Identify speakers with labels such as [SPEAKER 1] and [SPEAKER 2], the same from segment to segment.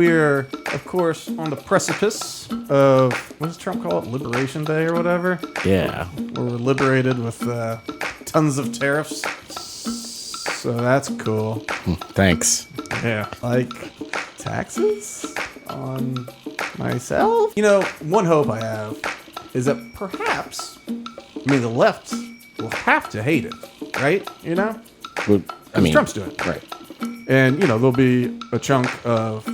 [SPEAKER 1] We're, of course, on the precipice of, what does Trump call it, Liberation Day or whatever?
[SPEAKER 2] Yeah.
[SPEAKER 1] Where we're liberated with tons of tariffs. So that's cool.
[SPEAKER 2] Thanks.
[SPEAKER 1] Yeah. Like taxes on myself? You know, one hope I have is that perhaps, the left will have to hate it, right? You know?
[SPEAKER 2] Well,
[SPEAKER 1] Trump's doing it.
[SPEAKER 2] Right.
[SPEAKER 1] And, there'll be a chunk of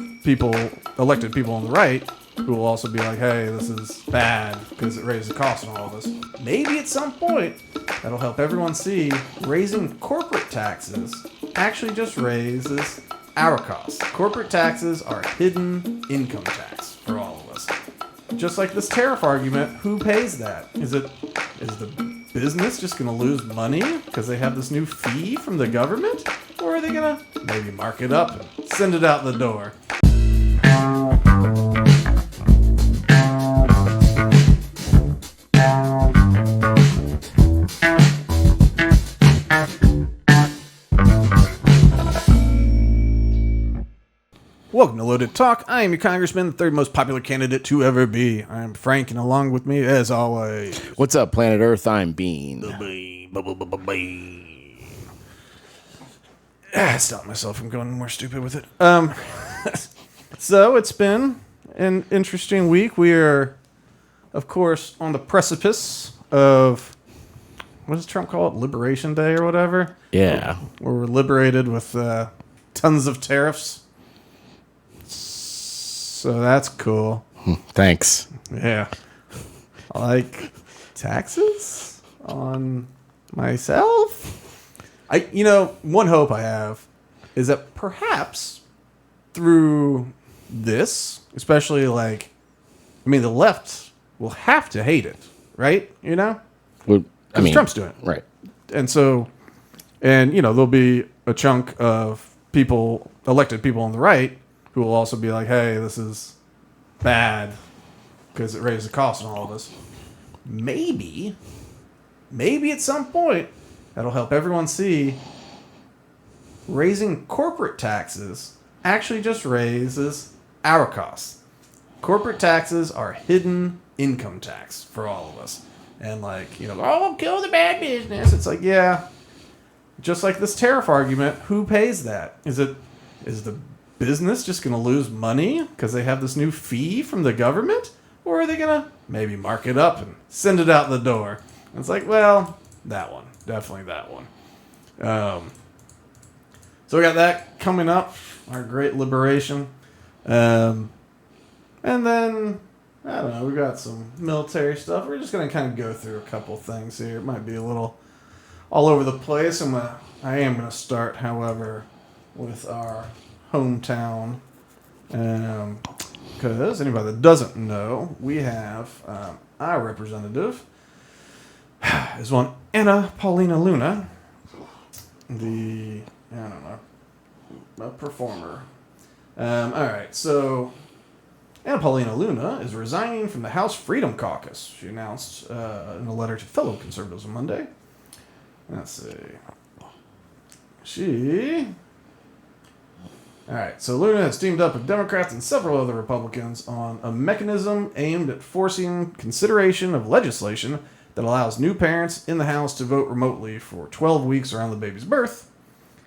[SPEAKER 1] elected people on the right, who will also be like, hey, this is bad because it raised the cost and all this. Maybe at some point, that'll help everyone see raising corporate taxes actually just raises our costs. Corporate taxes are hidden income tax for all of us. Just like this tariff argument, who pays that? Is the business just going to lose money because they have this new fee from the government? Or are they going to maybe mark it up and send it out the door? Welcome to Loaded Talk. I am your congressman, the third most popular candidate to ever be. I am Frank, and along with me, as always...
[SPEAKER 2] What's up, Planet Earth? I'm Bean.
[SPEAKER 1] I stopped myself from going more stupid with it. So, it's been an interesting week. We are, of course, on the precipice of... What does Trump call it? Liberation Day or whatever?
[SPEAKER 2] Yeah.
[SPEAKER 1] Where we're liberated with tons of tariffs. So that's cool.
[SPEAKER 2] Thanks.
[SPEAKER 1] Yeah. Like taxes on myself? One hope I have is that perhaps through this, especially the left will have to hate it, right?
[SPEAKER 2] Well,
[SPEAKER 1] Trump's doing it.
[SPEAKER 2] Right.
[SPEAKER 1] And so, there'll be a chunk of elected people on the right, who will also be like, hey, this is bad because it raised the cost and all of this. Maybe at some point, that'll help everyone see raising corporate taxes actually just raises our costs. Corporate taxes are hidden income tax for all of us. And kill the bad business. It's like, yeah, just like this tariff argument, who pays that? Is the business just going to lose money because they have this new fee from the government? Or are they going to maybe mark it up and send it out the door? And it's like, well, that one. Definitely that one. So we got that coming up, our great liberation. And then, I don't know, we got some military stuff. We're just going to kind of go through a couple things here. It might be a little all over the place. I am going to start, however, with our hometown, because anybody that doesn't know, we have our representative is one Anna Paulina Luna, a performer. All right, so Anna Paulina Luna is resigning from the House Freedom Caucus. She announced in a letter to fellow conservatives on Monday. Let's see. All right, so Luna has teamed up with Democrats and several other Republicans on a mechanism aimed at forcing consideration of legislation that allows new parents in the House to vote remotely for 12 weeks around the baby's birth.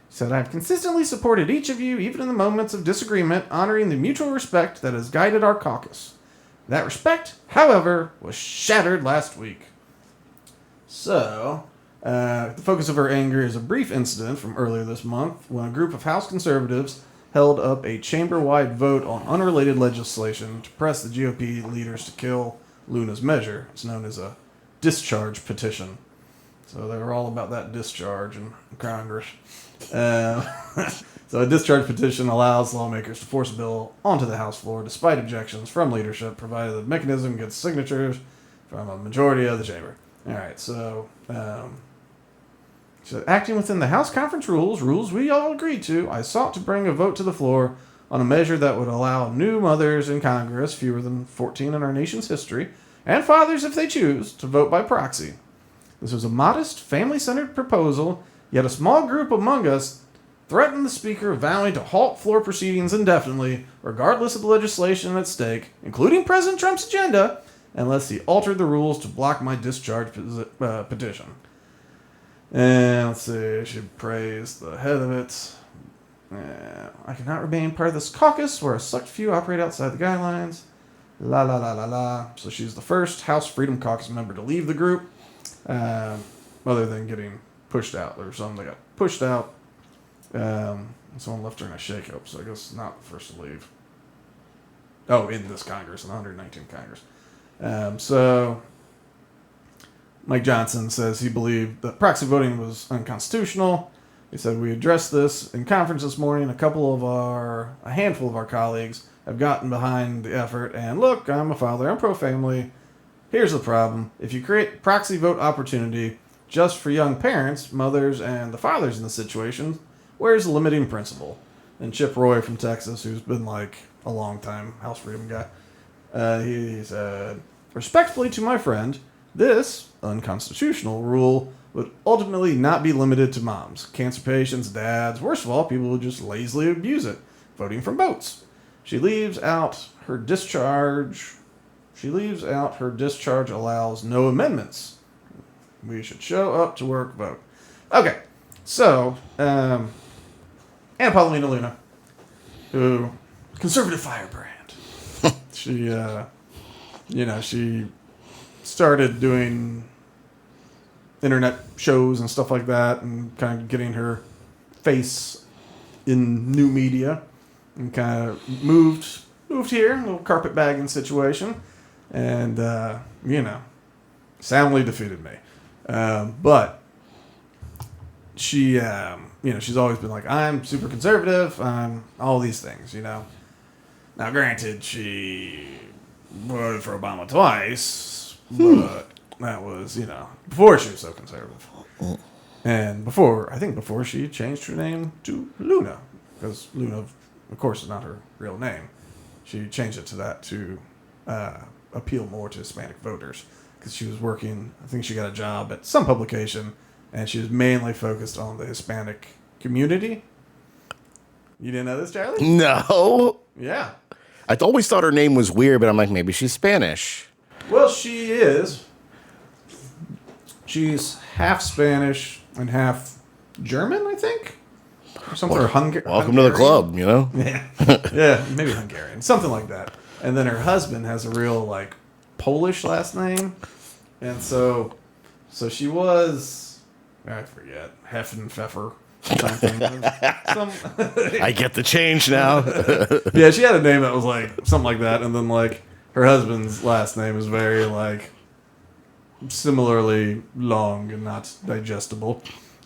[SPEAKER 1] She said, I've consistently supported each of you, even in the moments of disagreement, honoring the mutual respect that has guided our caucus. That respect, however, was shattered last week. So, the focus of her anger is a brief incident from earlier this month when a group of House conservatives held up a chamber-wide vote on unrelated legislation to press the GOP leaders to kill Luna's measure. It's known as a discharge petition. So they were all about that discharge in Congress. So a discharge petition allows lawmakers to force a bill onto the House floor despite objections from leadership, provided the mechanism gets signatures from a majority of the chamber. All right, so... So, acting within the House conference rules we all agreed to, I sought to bring a vote to the floor on a measure that would allow new mothers in Congress, fewer than 14 in our nation's history, and fathers, if they choose, to vote by proxy. This was a modest, family-centered proposal, yet a small group among us threatened the Speaker, vowing to halt floor proceedings indefinitely, regardless of the legislation at stake, including President Trump's agenda, unless he altered the rules to block my discharge petition. And let's see, she praised the head of it. I cannot remain part of this caucus where a select few operate outside the guidelines. La la la la la. So she's the first House Freedom Caucus member to leave the group, other than getting pushed out. There were some that got pushed out. Someone left during a shakeup, so I guess not the first to leave. Oh, in this Congress, in the 119th Congress. So Mike Johnson says he believed that proxy voting was unconstitutional. He said, we addressed this in conference this morning. A handful of our colleagues have gotten behind the effort. And look, I'm a father. I'm pro-family. Here's the problem. If you create proxy vote opportunity just for young parents, mothers, and the fathers in the situation, where's the limiting principle? And Chip Roy from Texas, who's been like a long time House Freedom guy, he said, respectfully to my friend, this unconstitutional rule would ultimately not be limited to moms, cancer patients, dads, worst of all, people who just lazily abuse it, voting from boats. She leaves out her discharge allows no amendments. We should show up to work, vote. Okay, so, Anna Paulina Luna, who, conservative firebrand. She started doing internet shows and stuff like that and kind of getting her face in new media and kind of moved here, a little carpetbagging situation, and, soundly defeated me. But she, she's always been like, I'm super conservative, I'm all these things, Now, granted, she voted for Obama twice, but that was, before she was so conservative. And before she changed her name to Luna, because Luna, of course, is not her real name. She changed it to that to appeal more to Hispanic voters, because she was working, I think she got a job at some publication, and she was mainly focused on the Hispanic community. You didn't know this, Charlie?
[SPEAKER 2] No.
[SPEAKER 1] Yeah.
[SPEAKER 2] I always thought her name was weird, but I'm like, maybe she's Spanish.
[SPEAKER 1] Well, she is. She's half Spanish and half German, I think. Or something.
[SPEAKER 2] Welcome to the club,
[SPEAKER 1] Yeah. Yeah, maybe Hungarian. Something like that. And then her husband has a real, Polish last name. And so she was, I forget, Heffenpfeffer.
[SPEAKER 2] I get the change now.
[SPEAKER 1] Yeah, she had a name that was something like that, and then her husband's last name is very similarly long and not digestible,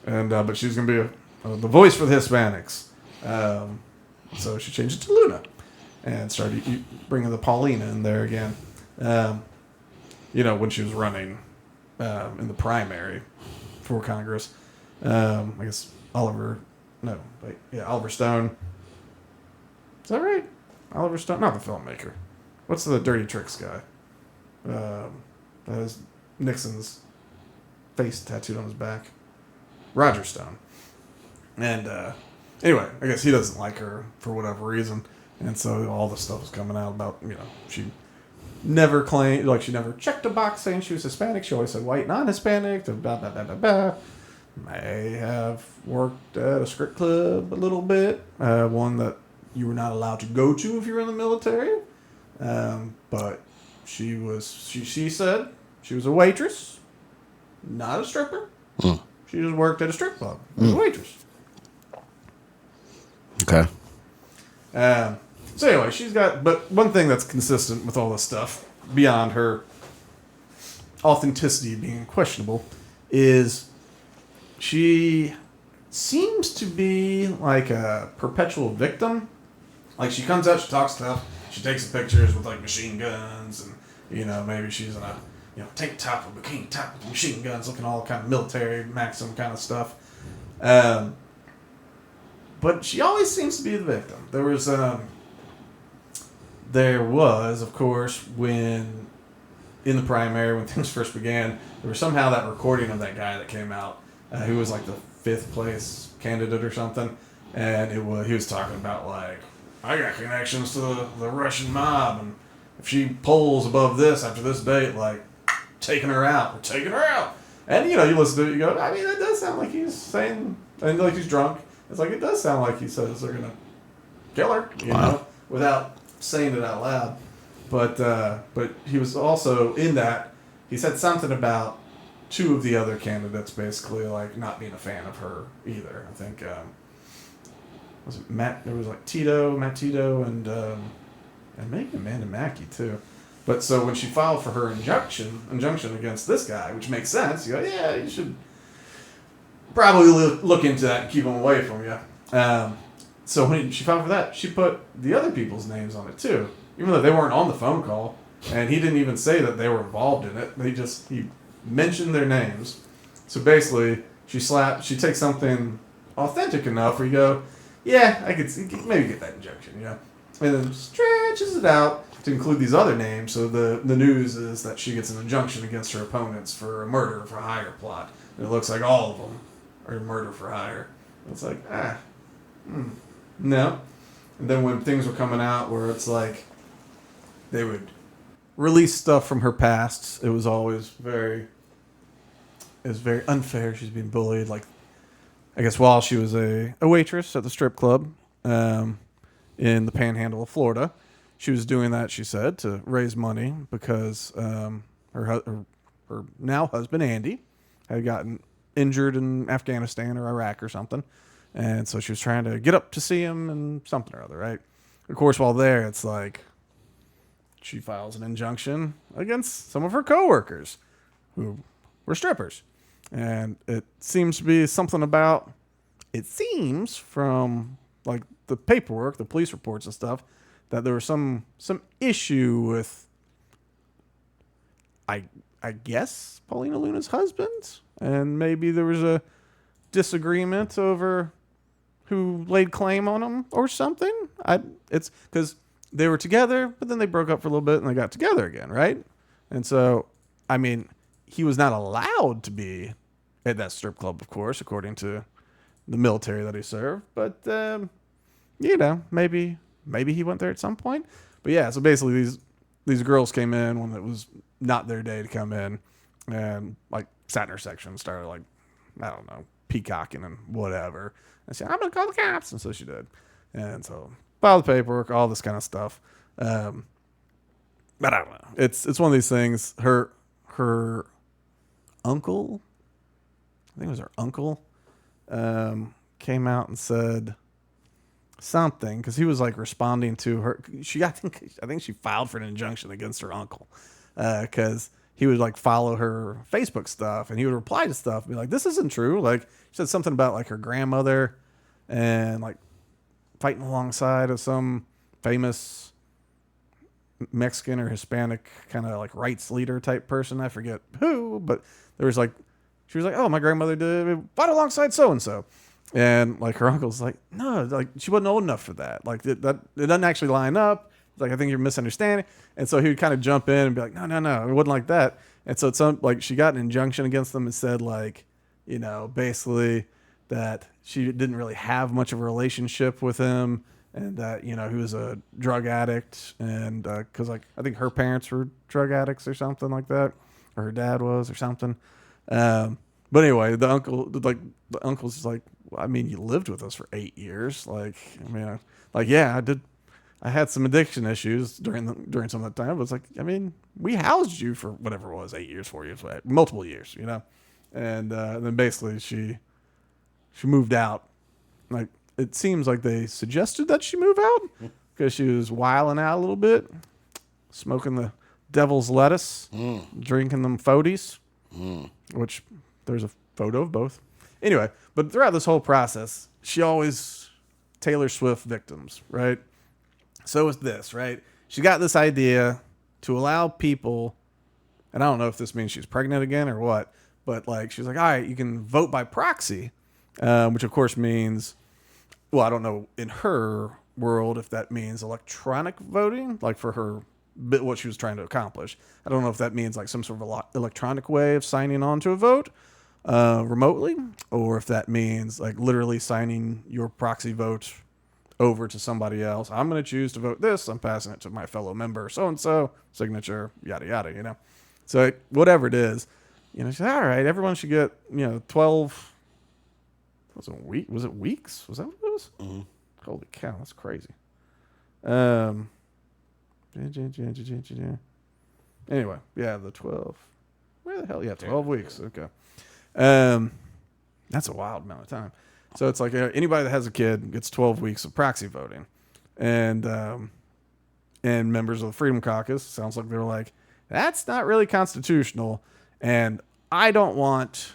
[SPEAKER 1] and but she's gonna be the voice for the Hispanics, so she changed it to Luna, and started bringing the Paulina in there again, when she was running in the primary for Congress, I guess. Oliver Stone. Is that right? Oliver Stone? Not the filmmaker. What's the Dirty Tricks guy? That has Nixon's face tattooed on his back. Roger Stone. And anyway, I guess he doesn't like her for whatever reason. And so all this stuff was coming out about, she never claimed, she never checked a box saying she was Hispanic. She always said white, non-Hispanic, blah, blah, blah, blah, blah. May have worked at a strip club a little bit, one that you were not allowed to go to if you were in the military. But she said she was a waitress, not a stripper. She just worked at a strip club as a waitress.
[SPEAKER 2] Okay.
[SPEAKER 1] So anyway, but one thing that's consistent with all this stuff, beyond her authenticity being questionable, is she seems to be like a perpetual victim. She comes out, she talks tough, she takes the pictures with machine guns, and maybe she's in a tank top or bikini top with machine guns, looking all kind of military Maxim kind of stuff. But she always seems to be the victim. There was, of course, when in the primary, when things first began, there was somehow that recording of that guy that came out, who was the 5th place candidate or something, and he was talking about like, I got connections to the Russian mob, and if she pulls above this after this date, like, taking her out, we're taking her out. And you listen to it, you go, I mean, that does sound like he's saying, and like he's drunk. It's like it does sound like he says they're gonna kill her, without saying it out loud. But he was also in that he said something about two of the other candidates basically like not being a fan of her either. I think was it Matt? There was like Matt Tito, and maybe Amanda Mackey too. But so when she filed for her injunction against this guy, which makes sense, you go, yeah, you should probably look into that and keep him away from you. So when she filed for that, she put the other people's names on it too, even though they weren't on the phone call, and he didn't even say that they were involved in it. He mentioned their names. So basically, she takes something authentic enough where you go, yeah, I could maybe get that injunction, and then stretches it out to include these other names. So the news is that she gets an injunction against her opponents for a murder for hire plot. And it looks like all of them are murder for hire. It's like, no. And then when things were coming out where it's like they would release stuff from her past, it was very unfair. She's being bullied. Like, I guess while she was a waitress at the strip club in the Panhandle of Florida, she was doing that, she said, to raise money because her now husband, Andy, had gotten injured in Afghanistan or Iraq or something. And so she was trying to get up to see him and something or other, right? Of course, while there, it's like she files an injunction against some of her coworkers who were strippers. And it seems to be something about, it seems from like the paperwork, the police reports and stuff, that there was some issue with, I guess, Paulina Luna's husband, and maybe there was a disagreement over who laid claim on him or something. It's because they were together, but then they broke up for a little bit and they got together again, right? And so, I mean, he was not allowed to be at that strip club, of course, according to the military that he served. But maybe he went there at some point. But yeah, so basically these girls came in when it was not their day to come in, and like sat in her section, started like, I don't know, peacocking and whatever. And she said, I'm gonna call the cops, and so she did. And so filed the paperwork, all this kind of stuff. But I don't know. It's one of these things. Her uncle, I think it was her uncle, came out and said something because he was like responding to her. I think she filed for an injunction against her uncle because he would like follow her Facebook stuff and he would reply to stuff and be like, "This isn't true." Like she said something about like her grandmother and like fighting alongside of some famous Mexican or Hispanic kind of like rights leader type person. I forget who, but there was like, she was like, "Oh, my grandmother did fight alongside so and so." And like her uncle's like, no, like she wasn't old enough for that. Like it doesn't actually line up. Like, I think you're misunderstanding. And so he would kind of jump in and be like, no, it wasn't like that. And so it's like she got an injunction against them and said like, basically that she didn't really have much of a relationship with him, and that, he was a drug addict, and because like I think her parents were drug addicts or something like that, or her dad was or something. But anyway, the uncle's just like, well, I mean, you lived with us for 8 years. Like, I mean, yeah, I did. I had some addiction issues during some of that time. But it's like, I mean, we housed you for whatever it was, 8 years, 4 years, multiple years, And then basically she moved out. Like, it seems like they suggested that she move out because she was wilding out a little bit, smoking the devil's lettuce, drinking them 40s, which there's a photo of both. Anyway, but throughout this whole process, she always Taylor Swift victims, right? So is this, right? She got this idea to allow people, and I don't know if this means she's pregnant again or what, but like she's like, all right, you can vote by proxy, which of course means, well, I don't know in her world if that means electronic voting, like for her bit what she was trying to accomplish. I don't know if that means like some sort of electronic way of signing on to a vote, remotely, or if that means like literally signing your proxy vote over to somebody else. I'm going to choose to vote this. I'm passing it to my fellow member, so and so, signature, yada yada. So whatever it is, all right. Everyone should get 12. Was it week? Was it weeks? Was that what it was?
[SPEAKER 2] Mm-hmm.
[SPEAKER 1] Holy cow, that's crazy. Anyway, yeah, the 12. Where the hell? Yeah, 12 weeks. Okay. That's a wild amount of time. So it's like anybody that has a kid gets 12 weeks of proxy voting, and members of the Freedom Caucus sounds like they're like, that's not really constitutional, and we don't want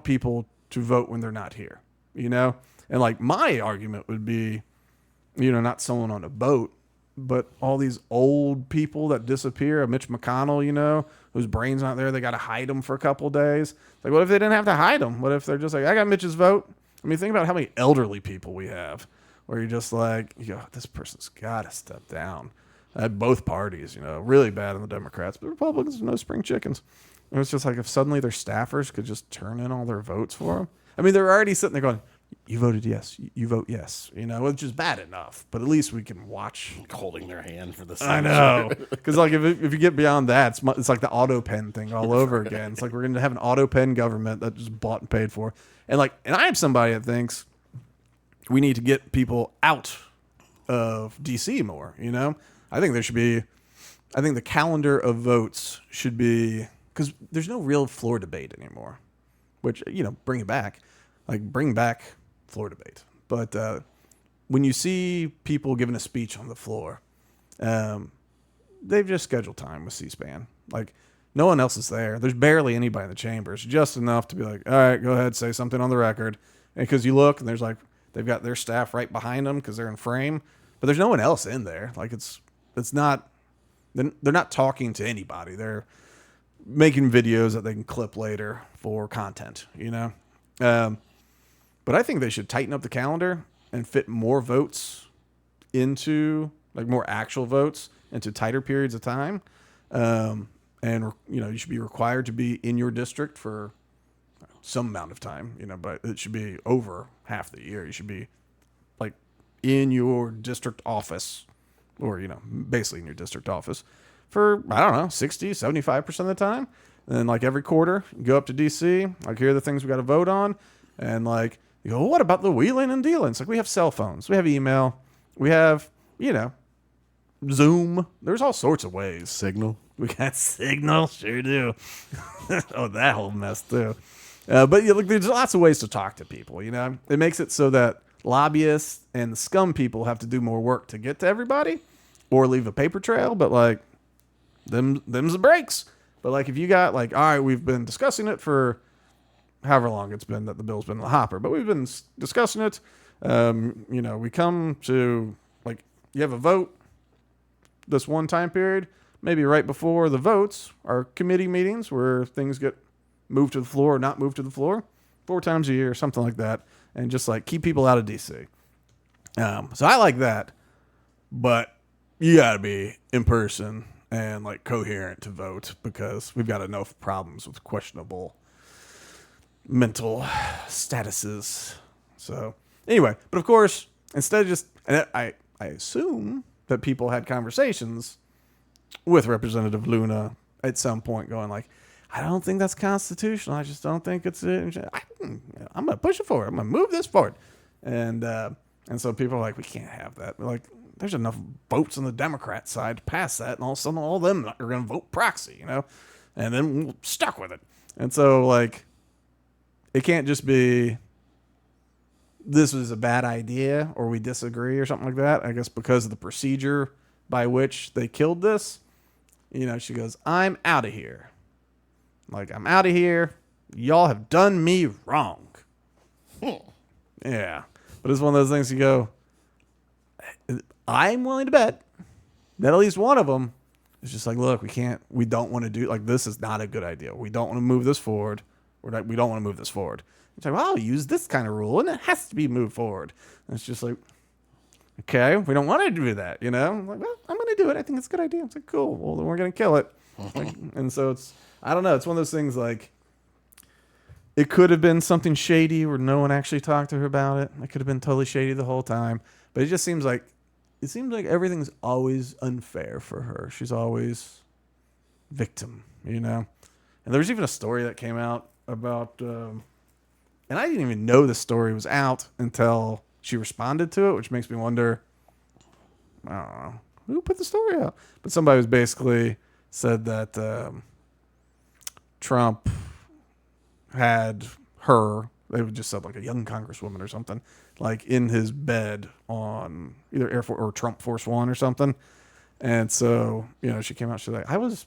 [SPEAKER 1] people to vote when they're not here, And like my argument would be, not someone on a boat, but all these old people that disappear, Mitch McConnell, whose brain's not there, they got to hide them for a couple of days. Like, what if they didn't have to hide them? What if they're just like, I got Mitch's vote? I mean, think about how many elderly people we have where you're just like, this person's got to step down. At both parties, really bad on the Democrats, but Republicans are no spring chickens. And it's just like if suddenly their staffers could just turn in all their votes for them. I mean, they're already sitting there going, you voted yes, you vote yes, which is bad enough, but at least we can watch.
[SPEAKER 2] Holding their hand for the
[SPEAKER 1] I know. Because like if you get beyond that, it's like the auto pen thing all over again. It's like we're going to have an auto pen government that just bought and paid for. And I am somebody that thinks we need to get people out of DC more, I think I think the calendar of votes should be, because there's no real floor debate anymore, which, bring it back. Like, bring back floor debate. But when you see people giving a speech on the floor, they've just scheduled time with C-SPAN. Like, no one else is there. There's barely anybody in the chambers, just enough to be like, all right, go ahead, say something on the record. And because you look, and there's like, they've got their staff right behind them because they're in frame, but there's no one else in there. Like, it's not, they're not talking to anybody. They're making videos that they can clip later for content, But I think they should tighten up the calendar and fit more votes into, like more actual votes into tighter periods of time. And you should be required to be in your district for some amount of time, but it should be over half the year. You should be like in your district office or, basically in your district office for, I don't know, 60, 75% of the time. And then like every quarter, you go up to DC, like here are the things we got to vote on. And like, you go, well, what about the wheeling and dealing? It's like we have cell phones, we have email, we have, Zoom. There's all sorts of ways.
[SPEAKER 2] Signal.
[SPEAKER 1] We got Signal, sure do. Oh, that whole mess too. But look, there's lots of ways to talk to people. It makes it so that lobbyists and the scum people have to do more work to get to everybody, or leave a paper trail. But like, them's the breaks. But like, if you got like, all right, we've been discussing it for however long it's been that the bill's been in the hopper, but we've been discussing it. We come to like, you have a vote this one time period, maybe right before the votes are committee meetings where things get moved to the floor or not moved to the floor 4 times a year, something like that. And just like keep people out of DC. So I like that, but you gotta be in person and like coherent to vote because we've got enough problems with questionable mental statuses. So anyway, but of course, instead of just, and I assume that people had conversations with Representative Luna at some point going like, I don't think that's constitutional. I just don't think it's, I'm going to push it forward. I'm going to move this forward. And so people are like, we can't have that. We're like, there's enough votes on the Democrat side to pass that. And all of a sudden, all of them are going to vote proxy, and then we're stuck with it. And so like, it can't just be, this was a bad idea or we disagree or something like that. I guess because of the procedure by which they killed this, she goes, I'm out of here. Like, I'm out of here. Y'all have done me wrong. Yeah. But it's one of those things you go, I'm willing to bet that at least one of them is just like, look, we don't want to do, like, this is not a good idea. We don't want to move this forward. We don't want to move this forward. It's like, well, I'll use this kind of rule, and it has to be moved forward. And it's just like, okay, we don't want to do that, I'm like, well, I'm going to do it. I think it's a good idea. It's like, cool. Well, then we're going to kill it. And so I don't know. It's one of those things like it could have been something shady where no one actually talked to her about it. It could have been totally shady the whole time. But it seems like everything's always unfair for her. She's always victim, you know? And there was even a story that came out about, and I didn't even know the story was out until she responded to it, which makes me wonder, I don't know, who put the story out? But somebody was basically said that Trump had her, they would just said like a young congresswoman or something, like in his bed on either Air Force or Trump Force One or something. And so, she came out, she's like, I was,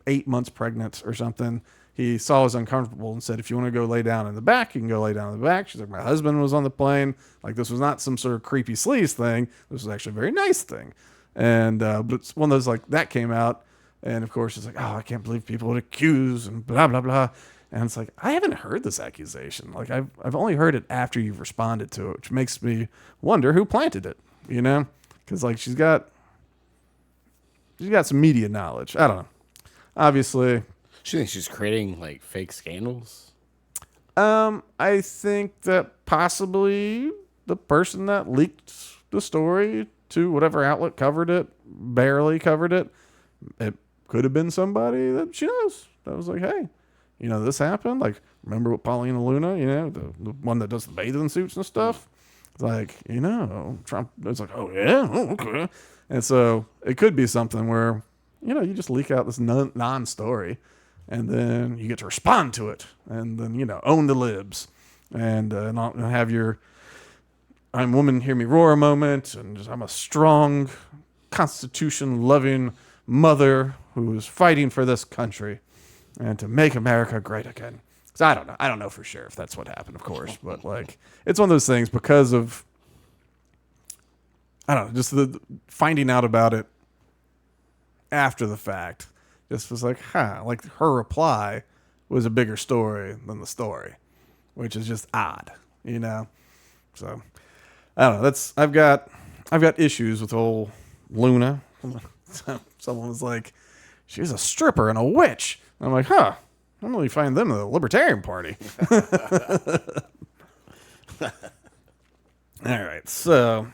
[SPEAKER 1] 8 months pregnant or something. He saw I was uncomfortable and said, if you want to go lay down in the back, you can go lay down in the back. She's like, my husband was on the plane. Like, this was not some sort of creepy sleaze thing. This was actually a very nice thing. And, but it's one of those, like, that came out. And of course, it's like, oh, I can't believe people would accuse and blah, blah, blah. And it's like, I haven't heard this accusation. Like, I've only heard it after you've responded to it, which makes me wonder who planted it, Because, like, she's got some media knowledge. I don't know. Obviously.
[SPEAKER 2] She thinks she's creating, like, fake scandals?
[SPEAKER 1] I think that possibly the person that leaked the story to whatever outlet covered it, barely covered it, it could have been somebody that she knows. That was like, hey, this happened. Like, remember what Paulina Luna, the one that does the bathing suits and stuff? It's like, Trump, it's like, oh, yeah, okay. And so it could be something where, you just leak out this non-story and then you get to respond to it and then, own the libs and not have your I'm woman, hear me roar moment. And I'm a strong, Constitution-loving mother who's fighting for this country and to make America great again. Because I don't know. I don't know for sure if that's what happened, of course. But, like, it's one of those things because of, I don't know, just the finding out about it after the fact. Just was like, like her reply was a bigger story than the story, which is just odd, So I don't know. I've got issues with old Luna. Someone was like, she's a stripper and a witch. And I'm like, I don't really find them in the Libertarian Party. All right, so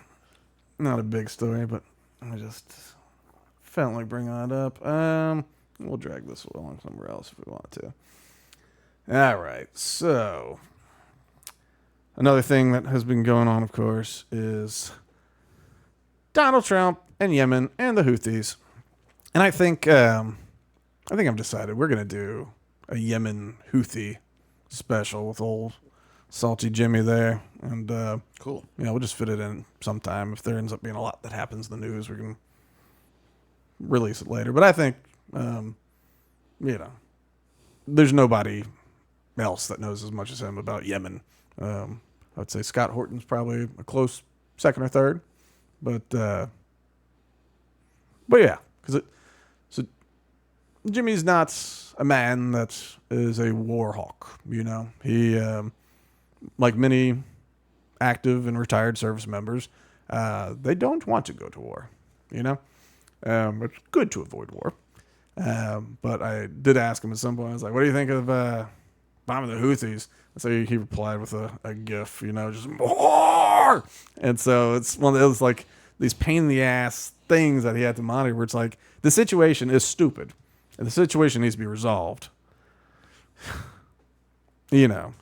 [SPEAKER 1] not a big story, but I just felt like bringing that up. We'll drag this along somewhere else if we want to. All right, so another thing that has been going on, of course, is Donald Trump and Yemen and the Houthis. And I think I've decided we're going to do a Yemen Houthi special with old Salty Jimmy there. And
[SPEAKER 2] cool.
[SPEAKER 1] We'll just fit it in sometime. If there ends up being a lot that happens in the news, we can release it later. But I think, there's nobody else that knows as much as him about Yemen. I would say Scott Horton's probably a close second or third. But yeah, so Jimmy's not a man that is a war hawk, He, like many active and retired service members, they don't want to go to war, It's good to avoid war. But I did ask him at some point, I was like, what do you think of bombing the Houthis? And so he replied with a gif, just more. And so it's one of those, like, these pain in the ass things that he had to monitor where it's like, the situation is stupid and the situation needs to be resolved. Anyway,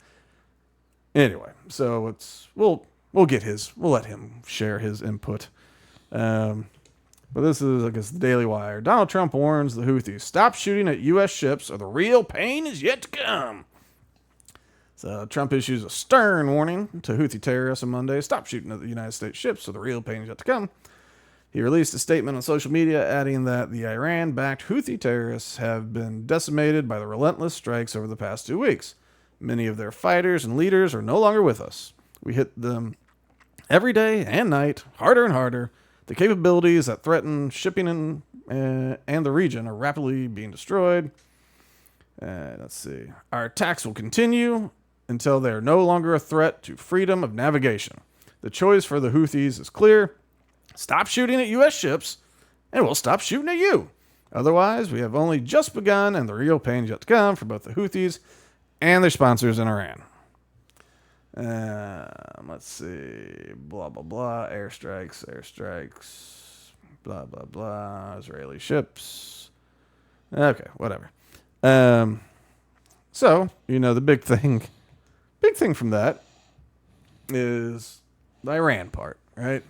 [SPEAKER 1] so we'll let him share his input. But this is, I guess, the Daily Wire. Donald Trump warns the Houthis, stop shooting at U.S. ships or the real pain is yet to come. So Trump issues a stern warning to Houthi terrorists on Monday, stop shooting at the United States ships or the real pain is yet to come. He released a statement on social media adding that the Iran-backed Houthi terrorists have been decimated by the relentless strikes over the past 2 weeks. Many of their fighters and leaders are no longer with us. We hit them every day and night, harder and harder. The capabilities that threaten shipping and the region are rapidly being destroyed. Let's see. Our attacks will continue until they are no longer a threat to freedom of navigation. The choice for the Houthis is clear. Stop shooting at U.S. ships, and we'll stop shooting at you. Otherwise, we have only just begun, and the real pain is yet to come for both the Houthis and their sponsors in Iran. Let's see. Blah, blah, blah. Airstrikes. Blah, blah, blah. Israeli ships. Okay, whatever. So, the big thing from that is the Iran part, right?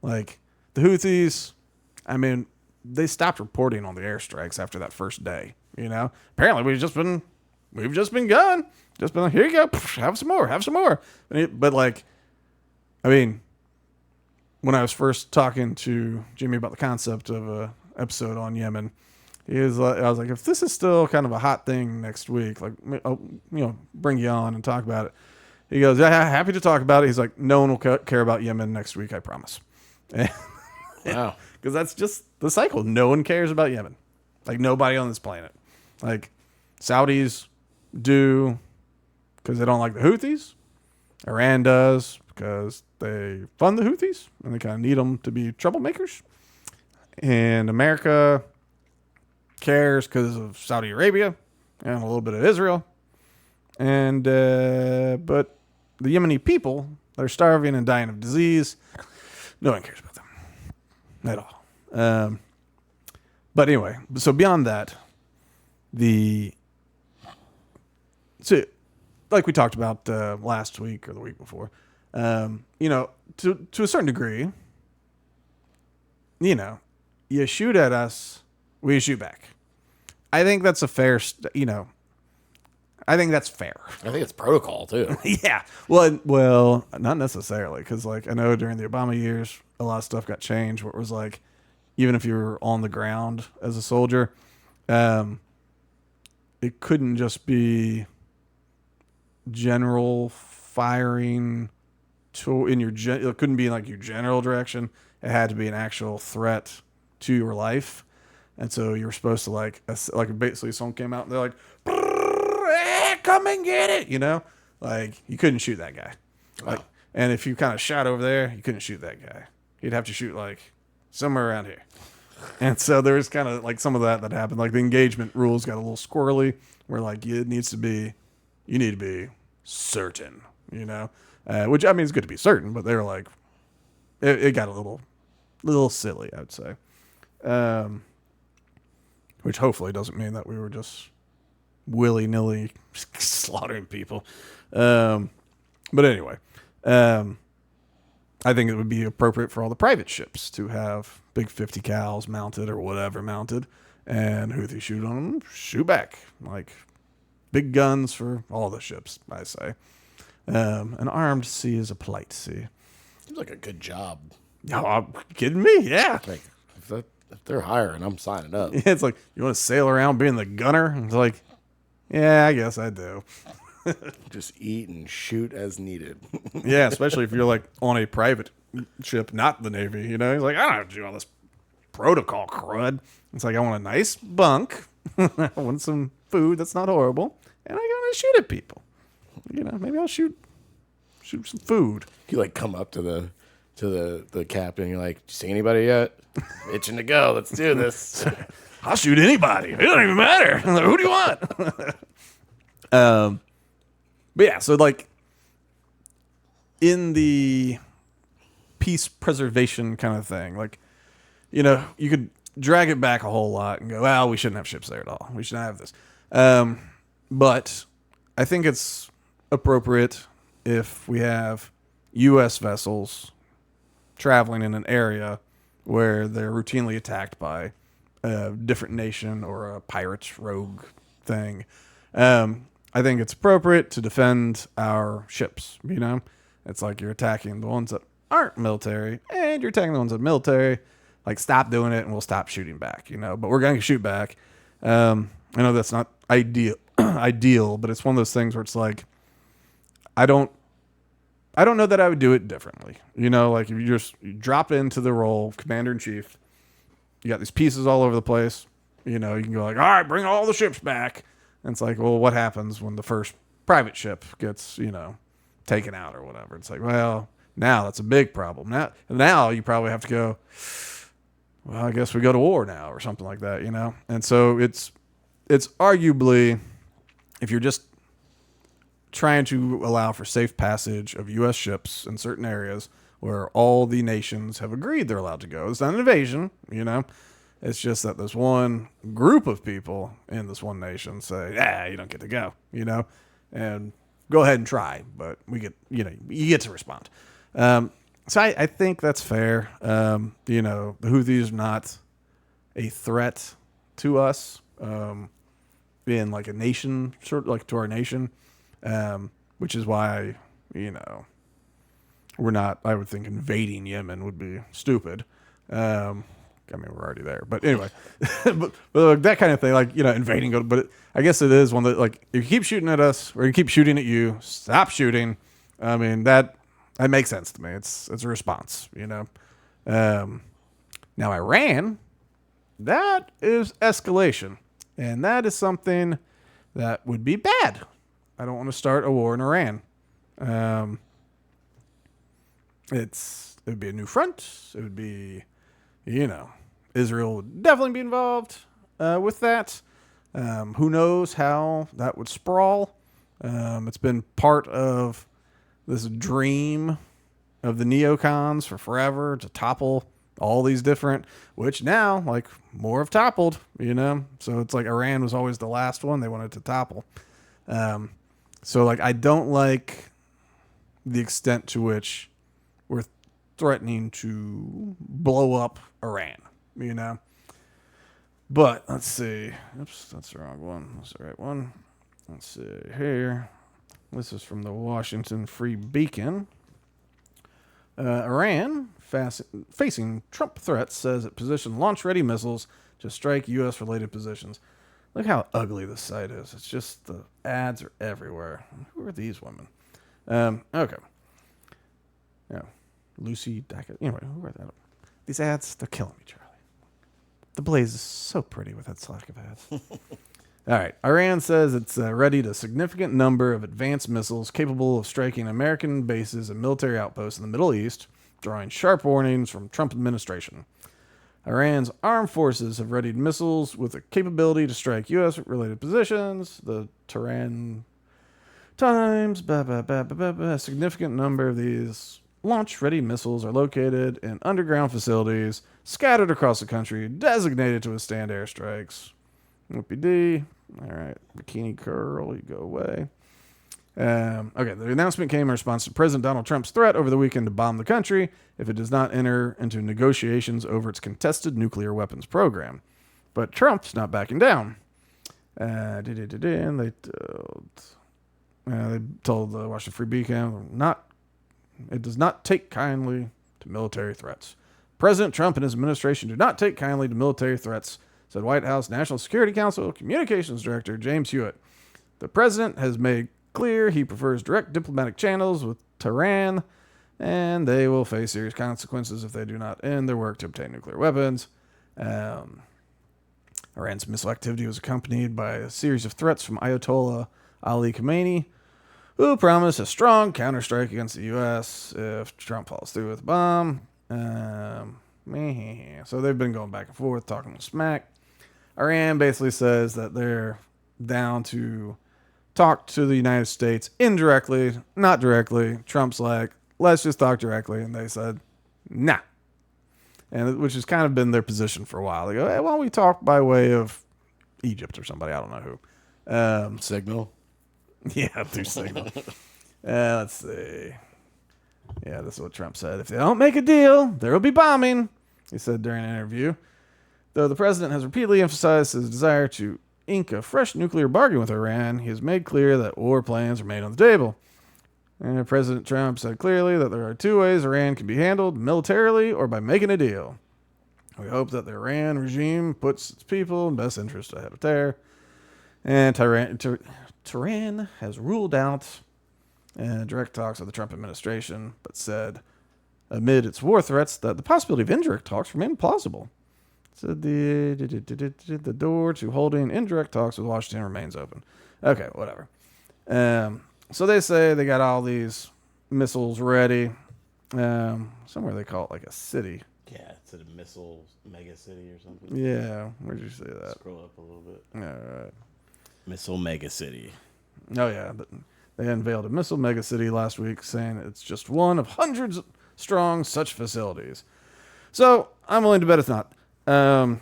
[SPEAKER 1] Like, the Houthis, I mean, they stopped reporting on the airstrikes after that first day, Apparently, we've just been going. Just been like, here you go, have some more. But, like, I mean, when I was first talking to Jimmy about the concept of a episode on Yemen, I was like, if this is still kind of a hot thing next week, like, I'll, bring you on and talk about it. He goes, yeah, happy to talk about it. He's like, no one will care about Yemen next week, I promise.
[SPEAKER 2] Wow.
[SPEAKER 1] Because that's just the cycle. No one cares about Yemen. Like, nobody on this planet. Like, Saudis do because they don't like the Houthis. Iran does because they fund the Houthis and they kind of need them to be troublemakers. And America cares because of Saudi Arabia and a little bit of Israel. And but the Yemeni people, they're starving and dying of disease. No one cares about them at all. But anyway, so beyond that, so like we talked about last week or the week before, to a certain degree, you shoot at us, we shoot back. I think that's a fair, I think that's fair.
[SPEAKER 2] I think it's protocol too.
[SPEAKER 1] Yeah. Well, not necessarily, because like I know during the Obama years, a lot of stuff got changed. Where it was like, even if you were on the ground as a soldier, it couldn't just be general firing it couldn't be like your general direction. It had to be an actual threat to your life, and so you were supposed to like basically someone came out and they're like, come and get it, like you couldn't shoot that guy. Wow. Like, and if you kind of shot over there, you couldn't shoot that guy. You'd have to shoot like somewhere around here. And so there was kind of like some of that happened. Like the engagement rules got a little squirrely, where like you need to be certain, which I mean, it's good to be certain, but they were like, it got a little silly, I would say. Which hopefully doesn't mean that we were just willy-nilly slaughtering people. But anyway, I think it would be appropriate for all the private ships to have big 50 cals mounted or whatever mounted, and Houthi shoot on them, shoot back. Like, big guns for all the ships, I say. An armed sea is a polite sea.
[SPEAKER 2] Seems like a good job.
[SPEAKER 1] Oh, are you kidding me? Yeah.
[SPEAKER 2] Like, if they're hiring, I'm signing up.
[SPEAKER 1] Yeah, it's like, you want to sail around being the gunner? It's like, yeah, I guess I do.
[SPEAKER 2] Just eat and shoot as needed.
[SPEAKER 1] Yeah, especially if you're like on a private ship, not the Navy. He's like, I don't have to do all this protocol crud. It's like, I want a nice bunk. I want some food that's not horrible, and I gotta shoot at people. Maybe I'll shoot some food.
[SPEAKER 2] You like come up to the captain. You're like, "You see anybody yet? I'm itching to go. Let's do this."
[SPEAKER 1] I'll shoot anybody. It don't even matter. Like, who do you want? But yeah, so like in the peace preservation kind of thing, like, you could drag it back a whole lot and go, well, we shouldn't have ships there at all. We should not have this. But I think it's appropriate if we have U.S. vessels traveling in an area where they're routinely attacked by a different nation or a pirate rogue thing. I think it's appropriate to defend our ships, It's like you're attacking the ones that aren't military and you're attacking the ones that are military. Like, stop doing it and we'll stop shooting back, But we're going to shoot back. I know that's not ideal, but it's one of those things where it's like, I don't know that I would do it differently. Like if you drop into the role of commander-in-chief, you got these pieces all over the place. You can go like, all right, bring all the ships back. And it's like, well, what happens when the first private ship gets, taken out or whatever? It's like, well, now that's a big problem. Now you probably have to go, well, I guess we go to war now or something like that, you know? And so it's arguably, if you're just trying to allow for safe passage of U.S. ships in certain areas where all the nations have agreed they're allowed to go, it's not an invasion, you know? It's just that this one group of people in this one nation say, you don't get to go, you know? And go ahead and try, but you get to respond. So I think that's fair. You know, the Houthis are not a threat to us, in like a nation, sort of like to our nation, which is why, you know, we're not, I would think invading Yemen would be stupid. I mean, we're already there, but anyway, but that kind of thing, like, you know, invading, but I guess it is one that, like, if you keep shooting at us or you keep shooting at you, stop shooting. I mean, that makes sense to me. It's a response, you know? Now Iran, that is escalation, and that is something that would be bad. I don't want to start a war in Iran. It would be a new front. It would be, you know, Israel would definitely be involved with that. Who knows how that would sprawl? It's been part of this dream of the neocons for forever to topple all these different, which now, like, more have toppled, you know? So it's like Iran was always the last one they wanted to topple. So, like, I don't like the extent to which we're threatening to blow up Iran, you know? But let's see. Oops, that's the wrong one. That's the right one. Let's see here. This is from the Washington Free Beacon. Iran, facing Trump threats, says it positioned launch-ready missiles to strike U.S.-related positions. Look how ugly this site is. It's just the ads are everywhere. Who are these women? Okay. Yeah. Lucy Dackett. Anyway, who are that? These ads, they're killing me, Charlie. The Blaze is so pretty with that slack of ads. All right. Iran says it's readied a significant number of advanced missiles capable of striking American bases and military outposts in the Middle East, drawing sharp warnings from Trump administration. Iran's armed forces have readied missiles with the capability to strike U.S.-related positions. The Tehran Times, a significant number of these launch-ready missiles are located in underground facilities scattered across the country, designated to withstand airstrikes. Whoopie-dee. All right, Bikini Curl, you go away. Okay, the announcement came in response to President Donald Trump's threat over the weekend to bomb the country if it does not enter into negotiations over its contested nuclear weapons program. But Trump's not backing down. They told the Washington Free Beacon it does not take kindly to military threats. President Trump and his administration do not take kindly to military threats, said White House National Security Council Communications Director James Hewitt. The president has made clear he prefers direct diplomatic channels with Tehran, and they will face serious consequences if they do not end their work to obtain nuclear weapons. Iran's missile activity was accompanied by a series of threats from Ayatollah Ali Khamenei, who promised a strong counterstrike against the U.S. if Trump follows through with the bomb. So they've been going back and forth, talking smack. Iran basically says that they're down to talk to the United States indirectly, not directly. Trump's like, let's just talk directly. And they said, nah. And which has kind of been their position for a while. They go, hey, why don't we talk by way of Egypt or somebody? I don't know who.
[SPEAKER 2] Signal.
[SPEAKER 1] Yeah, through Signal. Let's see. Yeah, this is what Trump said. If they don't make a deal, there will be bombing, he said during an interview. Though the president has repeatedly emphasized his desire to ink a fresh nuclear bargain with Iran, he has made clear that war plans remain on the table. And President Trump said clearly that there are two ways Iran can be handled, militarily or by making a deal. We hope that the Iran regime puts its people in best interest ahead of terror. And Tehran has ruled out direct talks with the Trump administration, but said, amid its war threats, that the possibility of indirect talks remain plausible. Said the door to holding indirect talks with Washington remains open. Okay, whatever. So they say they got all these missiles ready. Somewhere they call it like a city.
[SPEAKER 2] Yeah, it's a missile mega city or something.
[SPEAKER 1] Yeah, where'd you say that?
[SPEAKER 2] Scroll up a little bit.
[SPEAKER 1] All right.
[SPEAKER 2] Missile mega city.
[SPEAKER 1] Oh yeah, they unveiled a missile megacity last week, saying it's just one of hundreds strong such facilities. So I'm willing to bet it's not. I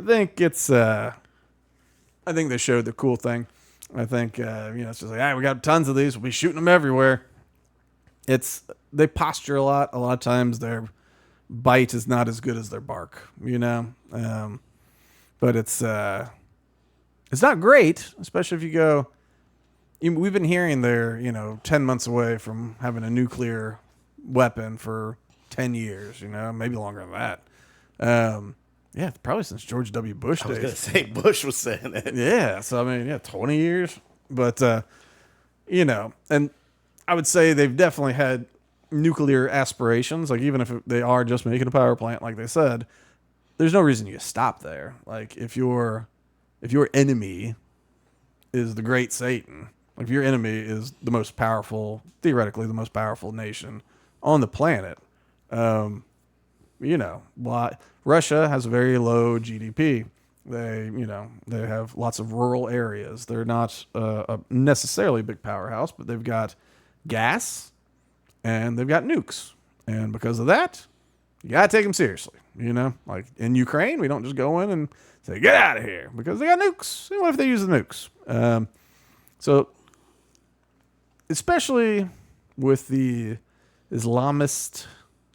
[SPEAKER 1] think it's. I think they showed the cool thing. I think it's just like, all right, we got tons of these. We'll be shooting them everywhere. They posture a lot. A lot of times their bite is not as good as their bark. But it's not great, especially if you go. We've been hearing they're 10 months away from having a nuclear weapon for 10 years. Maybe longer than that. Yeah, probably since George W. Bush days.
[SPEAKER 2] I was gonna say Bush was saying it.
[SPEAKER 1] Yeah, so I mean, 20 years. But and I would say they've definitely had nuclear aspirations. Like even if they are just making a power plant, like they said, there's no reason you stop there. Like if your enemy is the great Satan, if your enemy is the most powerful, theoretically the most powerful nation on the planet, why Russia has a very low GDP. They have lots of rural areas. They're not necessarily a big powerhouse, but they've got gas and they've got nukes. And because of that, you got to take them seriously. Like in Ukraine, we don't just go in and say, get out of here because they got nukes. And what if they use the nukes? So especially with the Islamist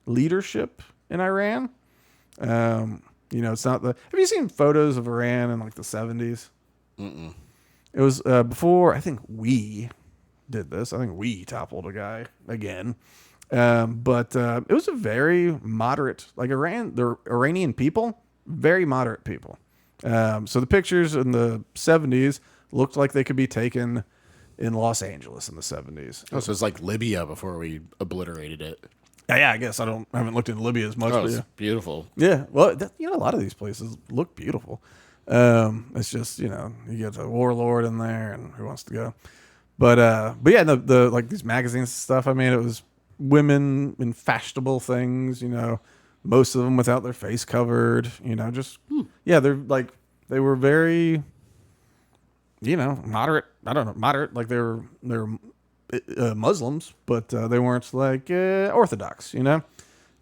[SPEAKER 1] leadership in Iran, it's not the. Have you seen photos of Iran in like the 70s?
[SPEAKER 2] Mm-mm.
[SPEAKER 1] It was before. I think we did this. I think we toppled a guy again. But it was a very moderate, like the Iranian people, very moderate people. So the pictures in the 70s looked like they could be taken in Los Angeles in the 70s.
[SPEAKER 2] Oh, so it's like Libya before we obliterated it.
[SPEAKER 1] Yeah, I guess I haven't looked into Libya as much.
[SPEAKER 2] Oh,
[SPEAKER 1] But
[SPEAKER 2] it's beautiful.
[SPEAKER 1] yeah, well, a lot of these places look beautiful. It's just you get a warlord in there, and who wants to go? But yeah, the like these magazines and stuff. I mean, it was women in fashionable things. Most of them without their face covered. Yeah, they were very, moderate. I don't know, moderate. Like they're Muslims, but they weren't like Orthodox, And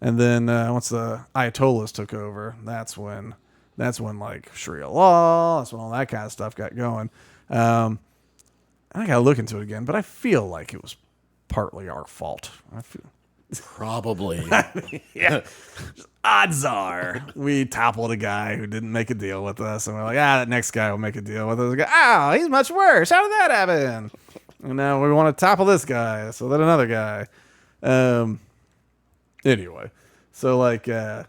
[SPEAKER 1] then once the Ayatollahs took over, that's when like Sharia law, that's when all that kind of stuff got going. I gotta look into it again, but I feel like it was partly our fault.
[SPEAKER 2] Probably.
[SPEAKER 1] Yeah. Odds are we toppled a guy who didn't make a deal with us, and we're like, that next guy will make a deal with us. We go, he's much worse. How did that happen? And now we want to topple this guy, so then another guy. Anyway, so like, so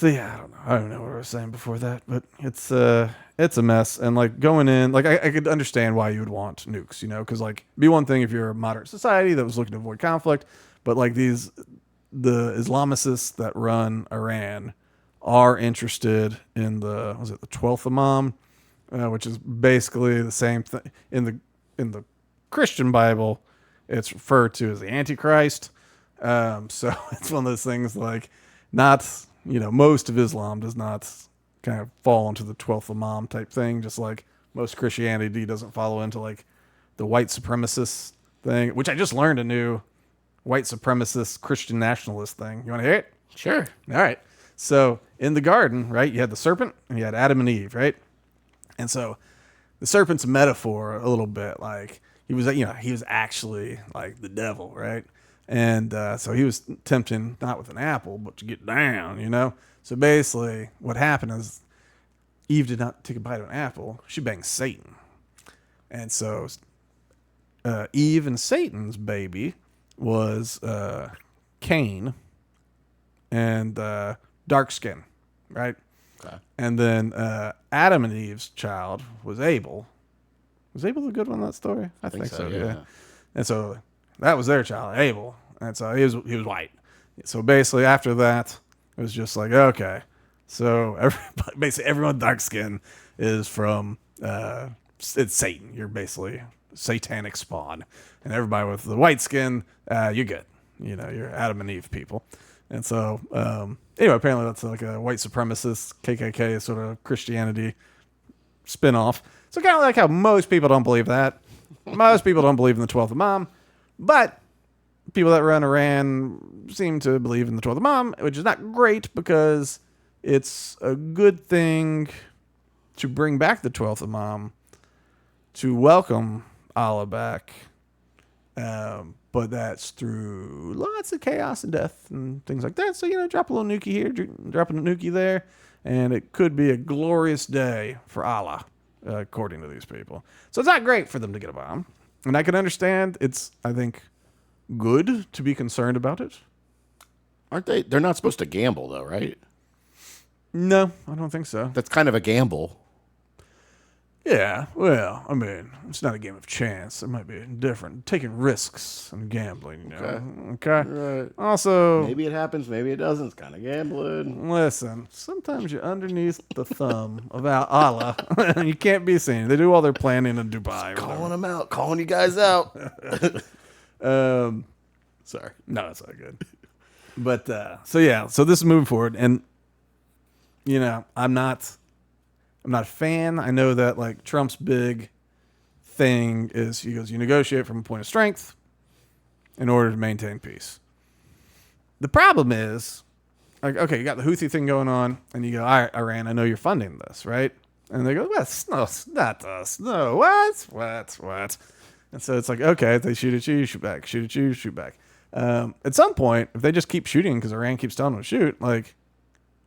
[SPEAKER 1] yeah, I don't know what I was saying before that, but it's a mess. And like going in, like I could understand why you would want nukes, because like it'd be one thing if you're a moderate society that was looking to avoid conflict, but like the Islamicists that run Iran are interested in the 12th Imam. Which is basically the same thing in the Christian Bible. It's referred to as the Antichrist. So it's one of those things like not, most of Islam does not kind of fall into the 12th Imam type thing. Just like most Christianity doesn't follow into like the white supremacist thing, which I just learned a new white supremacist Christian nationalist thing. You want to hear it?
[SPEAKER 2] Sure.
[SPEAKER 1] All right. So in the garden, right, you had the serpent and you had Adam and Eve, right? And so the serpent's a metaphor a little bit, like he was actually like the devil, right? And so he was tempting not with an apple, but to get down. So basically what happened is Eve did not take a bite of an apple. She banged Satan. And so Eve and Satan's baby was Cain and dark skin, right? Okay. And then Adam and Eve's child was Abel. Was Abel the good one in that story? I think so, yeah. And so that was their child, Abel. And so he was white. So basically after that, it was just like, okay. So basically everyone dark skin is from, it's Satan. You're basically satanic spawn. And everybody with the white skin, you're good. you're Adam and Eve people. And so, anyway, apparently that's like a white supremacist KKK sort of Christianity spinoff. So kind of like how most people don't believe that. Most people don't believe in the 12th Imam, but people that run Iran seem to believe in the 12th Imam, which is not great because it's a good thing to bring back the 12th Imam, to welcome Allah back. But that's through lots of chaos and death and things like that. So, drop a little nukie here, drop a nukie there, and it could be a glorious day for Allah, according to these people. So it's not great for them to get a bomb. And I can understand it's, I think, good to be concerned about it.
[SPEAKER 2] Aren't they? They're not supposed to gamble, though, right?
[SPEAKER 1] No, I don't think so.
[SPEAKER 2] That's kind of a gamble.
[SPEAKER 1] Yeah, well, I mean, it's not a game of chance. It might be different. Taking risks and gambling, Okay?
[SPEAKER 2] Right.
[SPEAKER 1] Also,
[SPEAKER 2] Maybe it happens, maybe it doesn't. It's kind of gambling.
[SPEAKER 1] listen, sometimes you're underneath the thumb of Allah, and you can't be seen. They do all their planning in Dubai.
[SPEAKER 2] Calling them out, calling you guys out.
[SPEAKER 1] Sorry. No, it's not good. But, so this is moving forward, and, I'm not a fan. I know that like Trump's big thing is he goes, you negotiate from a point of strength in order to maintain peace. The problem is, like, okay, you got the Houthi thing going on, and you go, all right, Iran, I know you're funding this, right? And they go, what? No, not us. No, what? And so it's like, okay, if they shoot at you, shoot back. Shoot at you, shoot back. At some point, if they just keep shooting because Iran keeps telling them to shoot, like,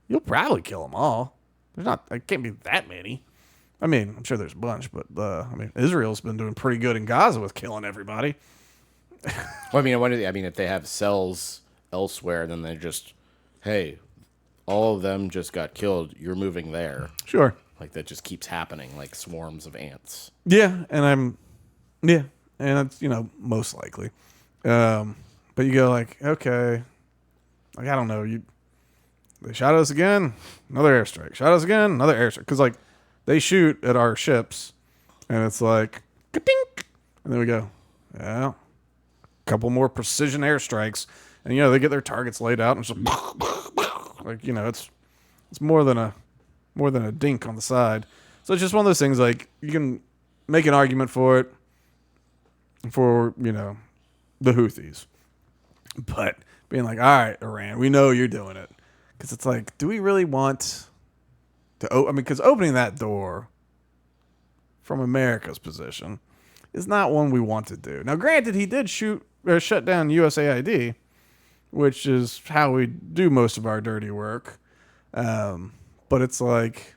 [SPEAKER 1] you'll probably kill them all. It can't be that many. I mean, I'm sure there's a bunch, but Israel's been doing pretty good in Gaza with killing everybody.
[SPEAKER 2] Well, if they have cells elsewhere, then they're just, hey, all of them just got killed. You're moving there.
[SPEAKER 1] Sure.
[SPEAKER 2] Like that just keeps happening, like swarms of ants.
[SPEAKER 1] Yeah, and it's most likely. But you go like, okay, like I don't know, they shot us again, another airstrike. Shot us again, another airstrike. Because, like, they shoot at our ships, and it's like, ka-dink, and then we go, yeah, a couple more precision airstrikes. And, they get their targets laid out, and it's just, like, it's more than a dink on the side. So it's just one of those things, like, you can make an argument for it, for, the Houthis. But being like, all right, Iran, we know you're doing it. Because it's like, do we really want to... because opening that door from America's position is not one we want to do. Now, granted, he did shut down USAID, which is how we do most of our dirty work. But it's like,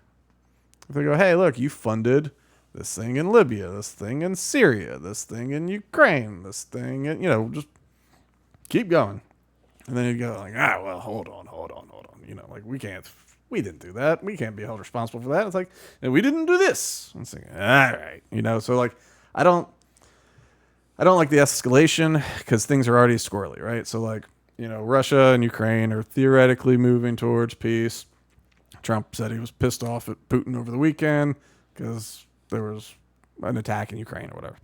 [SPEAKER 1] if they go, hey, look, you funded this thing in Libya, this thing in Syria, this thing in Ukraine, this thing in, just keep going. And then you go like, well, hold on. Like we didn't do that. We can't be held responsible for that. It's like, and we didn't do this. And it's like, all right. So like, I don't like the escalation because things are already squirrely, right? So like, Russia and Ukraine are theoretically moving towards peace. Trump said he was pissed off at Putin over the weekend because there was an attack in Ukraine or whatever.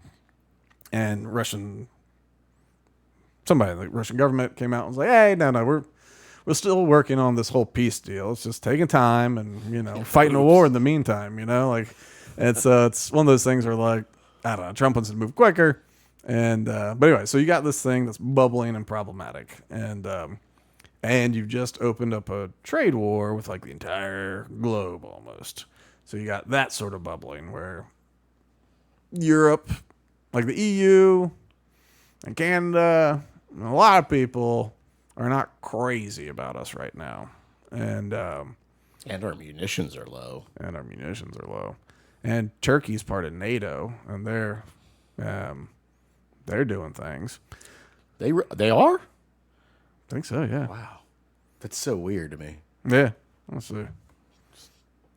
[SPEAKER 1] And somebody in the Russian government came out and was like, hey, no, we're still working on this whole peace deal. It's just taking time and, fighting a war in the meantime, like it's one of those things where like, I don't know, Trump wants to move quicker. And, but anyway, so you got this thing that's bubbling and problematic and you've just opened up a trade war with like the entire globe almost. So you got that sort of bubbling where Europe, like the EU and Canada, and a lot of people are not crazy about us right now. And
[SPEAKER 2] our munitions are low.
[SPEAKER 1] And Turkey's part of NATO, and they're doing things.
[SPEAKER 2] They are?
[SPEAKER 1] I think so, yeah.
[SPEAKER 2] Wow. That's so weird to me.
[SPEAKER 1] Yeah. Let's see.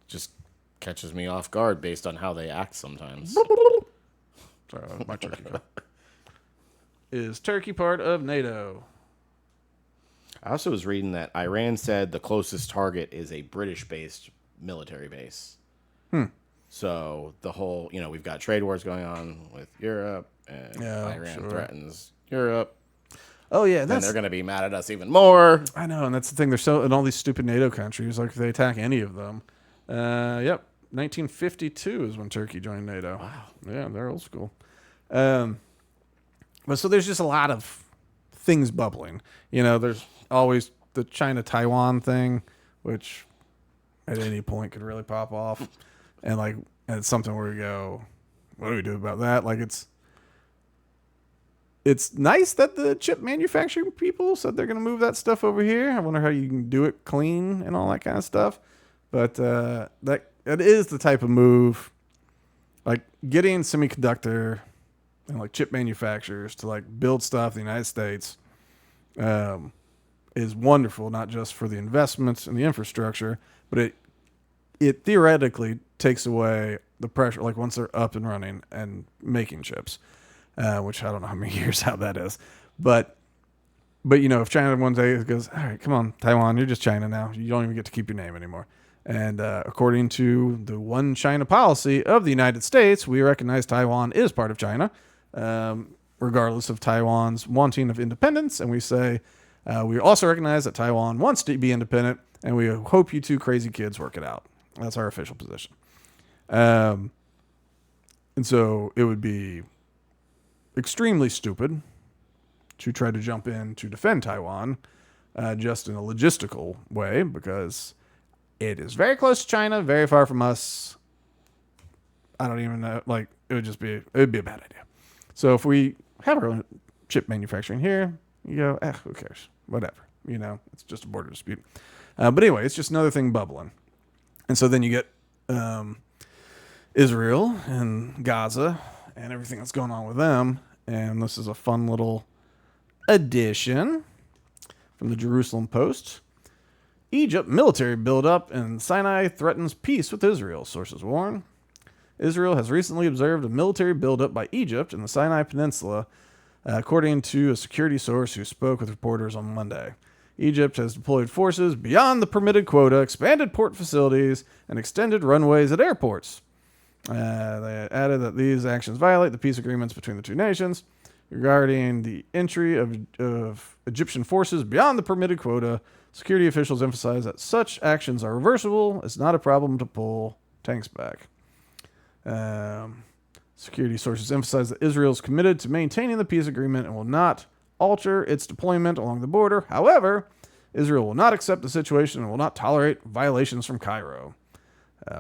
[SPEAKER 2] Just catches me off guard based on how they act sometimes.
[SPEAKER 1] Sorry, my turkey go. Is Turkey part of NATO?
[SPEAKER 2] I also was reading that Iran said the closest target is a British-based military base. So the whole, we've got trade wars going on with Europe, and Iran threatens Europe.
[SPEAKER 1] Oh yeah,
[SPEAKER 2] then they're going to be mad at us even more.
[SPEAKER 1] I know, and that's the thing. They're so in all these stupid NATO countries. Like if they attack any of them, yep, 1952 is when Turkey joined NATO.
[SPEAKER 2] Wow.
[SPEAKER 1] Yeah, they're old school. But so there's just a lot of things bubbling. There's always the China-Taiwan thing, which at any point could really pop off, and it's something where we go, what do we do about that? Like it's nice that the chip manufacturing people said they're going to move that stuff over here. I wonder how you can do it clean and all that kind of stuff. But that it is the type of move, like getting semiconductor and like chip manufacturers to like build stuff in the United States is wonderful, not just for the investments and the infrastructure, but it theoretically takes away the pressure, like once they're up and running and making chips, which I don't know how many years out that is. But if China one day goes, all right, come on, Taiwan, you're just China now. You don't even get to keep your name anymore. And according to the one China policy of the United States, we recognize Taiwan is part of China, regardless of Taiwan's wanting of independence. And we say, we also recognize that Taiwan wants to be independent, and we hope you two crazy kids work it out. That's our official position. And so it would be extremely stupid to try to jump in to defend Taiwan just in a logistical way, because it is very close to China, very far from us. I don't even know. Like, it would be a bad idea. So if we have our own chip manufacturing here, you go, who cares? Whatever. It's just a border dispute. But anyway, it's just another thing bubbling. And so then you get Israel and Gaza and everything that's going on with them. And this is a fun little addition from the Jerusalem Post. Egypt military buildup in Sinai threatens peace with Israel, sources warn. Israel has recently observed a military buildup by Egypt in the Sinai Peninsula, according to a security source who spoke with reporters on Monday. Egypt has deployed forces beyond the permitted quota, expanded port facilities, and extended runways at airports. They added that these actions violate the peace agreements between the two nations. Regarding the entry of Egyptian forces beyond the permitted quota, security officials emphasize that such actions are reversible. It's not a problem to pull tanks back. Security sources emphasize that Israel is committed to maintaining the peace agreement and will not alter its deployment along the border. However, Israel will not accept the situation and will not tolerate violations from Cairo.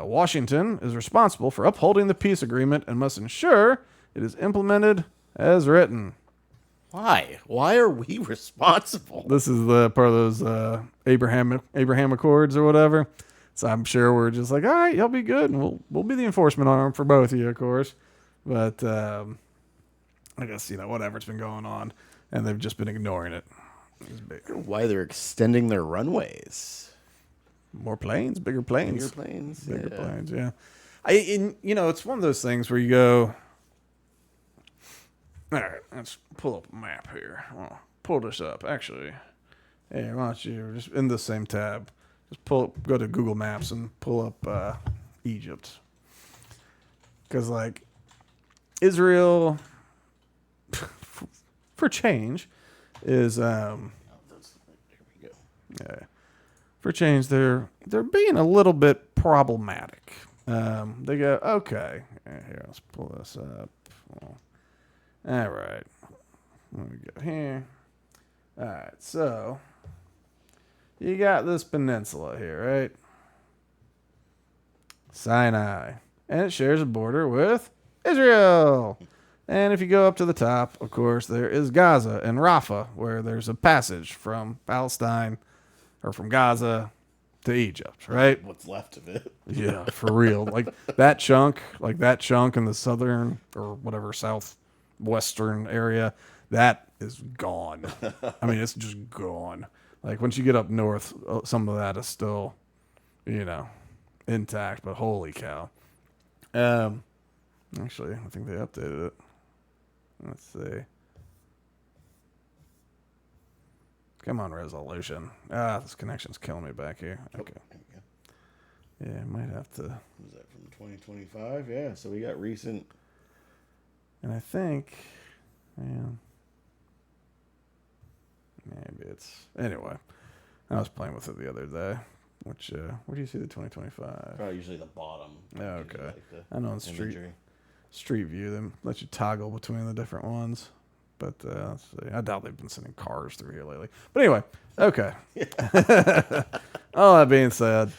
[SPEAKER 1] Washington is responsible for upholding the peace agreement and must ensure it is implemented as written.
[SPEAKER 2] Why? Why are we responsible?
[SPEAKER 1] This is the part of those Abraham Accords or whatever. So I'm sure we're just like, all right, y'all be good, and we'll be the enforcement arm for both of you, of course. But I guess whatever's been going on, and they've just been ignoring it.
[SPEAKER 2] Why they're extending their runways?
[SPEAKER 1] More planes, bigger planes,
[SPEAKER 2] bigger
[SPEAKER 1] planes. Yeah. It's one of those things where you go, all right, let's pull up a map here. I'll pull this up. Actually, hey, why don't you just in the same tab, just go to Google Maps and pull up Egypt. Because, Israel, for change, is, yeah, for change, they're being a little bit problematic. They go, okay, here, let's pull this up. All right. Let me go here. All right. So you got this peninsula here, right? Sinai. And it shares a border with Israel. And if you go up to the top, of course, there is Gaza and Rafah, where there's a passage from Palestine or from Gaza to Egypt, right?
[SPEAKER 2] What's left of it.
[SPEAKER 1] Yeah, for real. That chunk in the southern or whatever southwestern area, that is gone. I mean, it's just gone. Once you get up north, some of that is still, intact, but holy cow. Actually, I think they updated it. Let's see. Come on, resolution. This connection's killing me back here. Okay. Yeah, I might have to.
[SPEAKER 2] Was that from 2025? Yeah, so we got recent.
[SPEAKER 1] And I think, man. maybe it's anyway. I was playing with it the other day. Which where do you see the 2025?
[SPEAKER 2] Probably usually the bottom.
[SPEAKER 1] Oh, okay.
[SPEAKER 2] Like
[SPEAKER 1] I know on Street View them let you toggle between the different ones. But let's see. I doubt they've been sending cars through here lately. But anyway, okay. All that being said,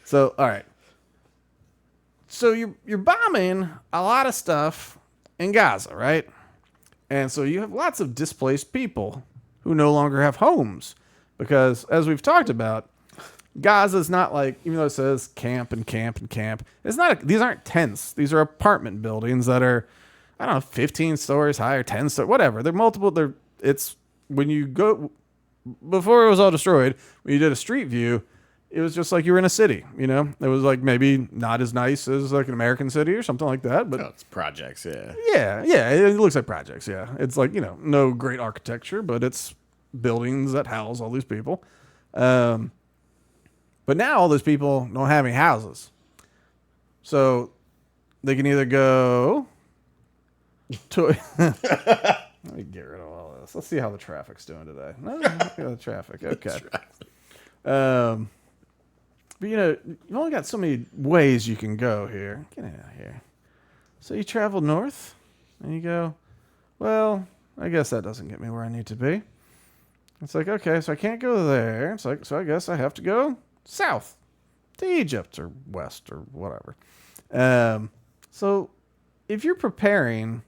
[SPEAKER 1] so all right. So you're bombing a lot of stuff in Gaza, right? And so you have lots of displaced people who no longer have homes because, as we've talked about, Gaza's not like, even though it says camp and camp and camp, it's not. These aren't tents. These are apartment buildings that are, I don't know, 15 stories high or 10 stories, whatever. They're multiple. It's when you go before it was all destroyed. When you did a street view, it was just like you were in a city. You know, it was like maybe not as nice as like an American city or something like that. But
[SPEAKER 2] it's projects, yeah.
[SPEAKER 1] Yeah, it looks like projects. Yeah, it's like, you know, no great architecture, but it's buildings that house all these people. But now all those people don't have any houses. So they can either go to... Let me get rid of all this. Let's see how the traffic's doing today. No, look at the traffic. Okay. But, you know, you've only got so many ways you can go here. Get out of here. So you travel north, and you go, well, I guess that doesn't get me where I need to be. It's like, okay, so I can't go there. It's like, so I guess I have to go south to Egypt or west or whatever. So if you're preparing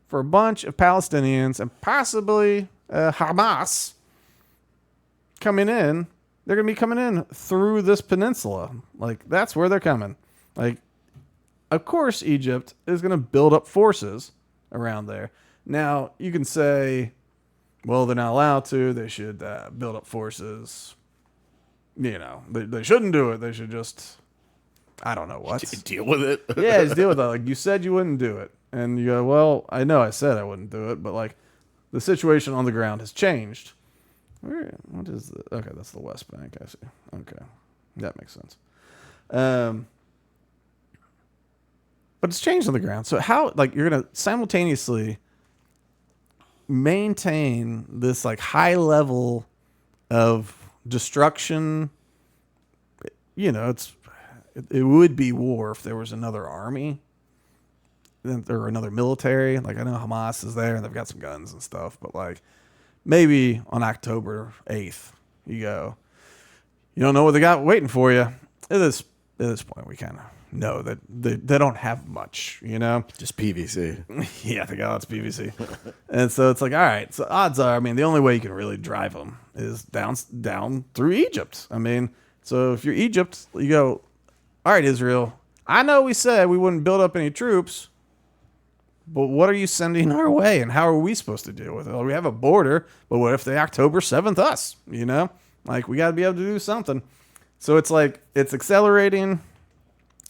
[SPEAKER 1] for a bunch of Palestinians and possibly Hamas coming in, they're going to be coming in through this peninsula. Like, that's where they're coming. Like, of course, Egypt is going to build up forces around there. Now, you can say, well, they're not allowed to. They should build up forces. You know, they shouldn't do it. They should just, I don't know what.
[SPEAKER 2] Deal with it.
[SPEAKER 1] Yeah, just deal with that. Like, you said you wouldn't do it. And you go, well, I know I said I wouldn't do it, but, like, the situation on the ground has changed. What is the... Okay, that's the West Bank, I see. Okay, that makes sense. But it's changed on the ground. So how, like, you're going to simultaneously maintain this, like, high level of destruction? You know, it would be war if there was another army or another military. Like, I know Hamas is there and they've got some guns and stuff, but, like, maybe on October 8th, you go, you don't know what they got waiting for you. At this point, we kind of know that they don't have much, you know?
[SPEAKER 2] Just PVC.
[SPEAKER 1] Yeah, they got lots of PVC. And so it's like, all right, so odds are, I mean, the only way you can really drive them is down through Egypt. I mean, so if you're Egypt, you go, all right, Israel, I know we said we wouldn't build up any troops, but what are you sending our way, and how are we supposed to deal with it? Well, we have a border, but what if they October 7th us, you know? Like, we got to be able to do something. So it's like, it's accelerating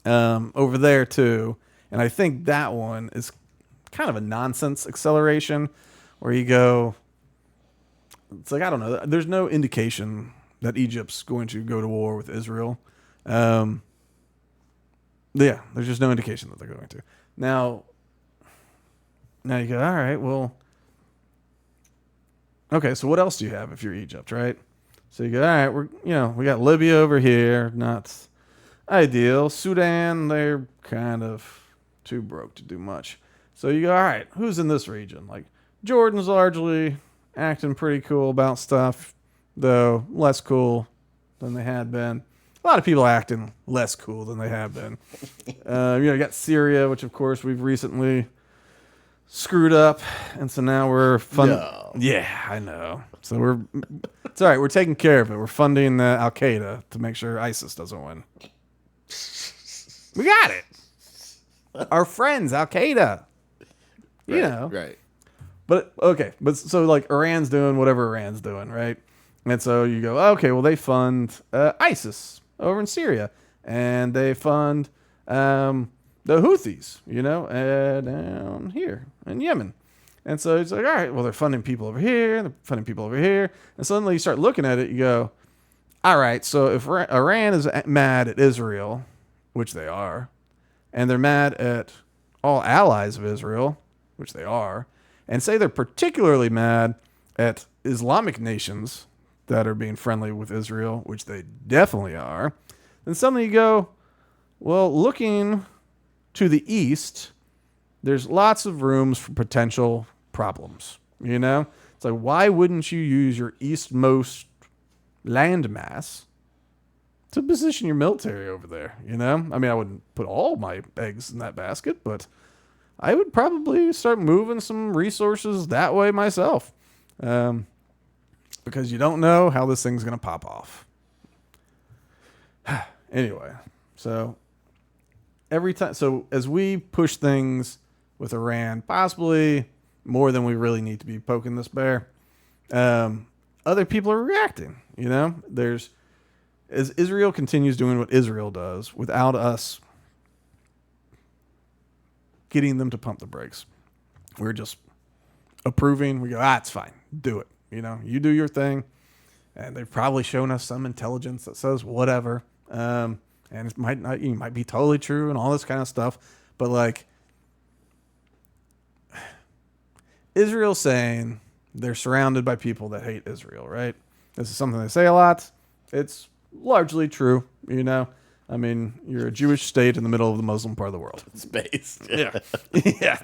[SPEAKER 1] over there too. And I think that one is kind of a nonsense acceleration where you go, it's like, I don't know. There's no indication that Egypt's going to go to war with Israel. Yeah, there's just no indication that they're going to. Now you go, all right, well, okay, so what else do you have if you're Egypt, right? So you go, all right, we got Libya over here, not ideal. Sudan, they're kind of too broke to do much. So you go, all right, who's in this region? Like, Jordan's largely acting pretty cool about stuff, though less cool than they had been. A lot of people acting less cool than they have been. You got Syria, which of course we've recently screwed up, and so now we're funding.
[SPEAKER 2] No.
[SPEAKER 1] Yeah, I know. So it's all right. We're taking care of it. We're funding Al Qaeda to make sure ISIS doesn't win. We got it. Our friends, Al Qaeda. You know.
[SPEAKER 2] Right.
[SPEAKER 1] But okay, but so like Iran's doing whatever Iran's doing, right? And so you go, okay, well they fund ISIS over in Syria, and they fund the Houthis, down here in Yemen. And so it's like, all right, well, they're funding people over here, they're funding people over here. And suddenly you start looking at it, you go, all right, so if Iran is mad at Israel, which they are, and they're mad at all allies of Israel, which they are, and say they're particularly mad at Islamic nations that are being friendly with Israel, which they definitely are, then suddenly you go, well, looking to the east, there's lots of rooms for potential problems. You know? It's like, why wouldn't you use your eastmost landmass to position your military over there? You know? I mean, I wouldn't put all my eggs in that basket, but I would probably start moving some resources that way myself. Because you don't know how this thing's going to pop off. Anyway, so every time, so as we push things with Iran, possibly more than we really need to be poking this bear, other people are reacting. You know, as Israel continues doing what Israel does without us getting them to pump the brakes, we're just approving. We go, it's fine, do it. You know, you do your thing. And they've probably shown us some intelligence that says whatever. And it might be totally true and all this kind of stuff. But like, Israel's saying they're surrounded by people that hate Israel, right? This is something they say a lot. It's largely true, you know. I mean, you're a Jewish state in the middle of the Muslim part of the world.
[SPEAKER 2] Space.
[SPEAKER 1] Yeah. Yeah.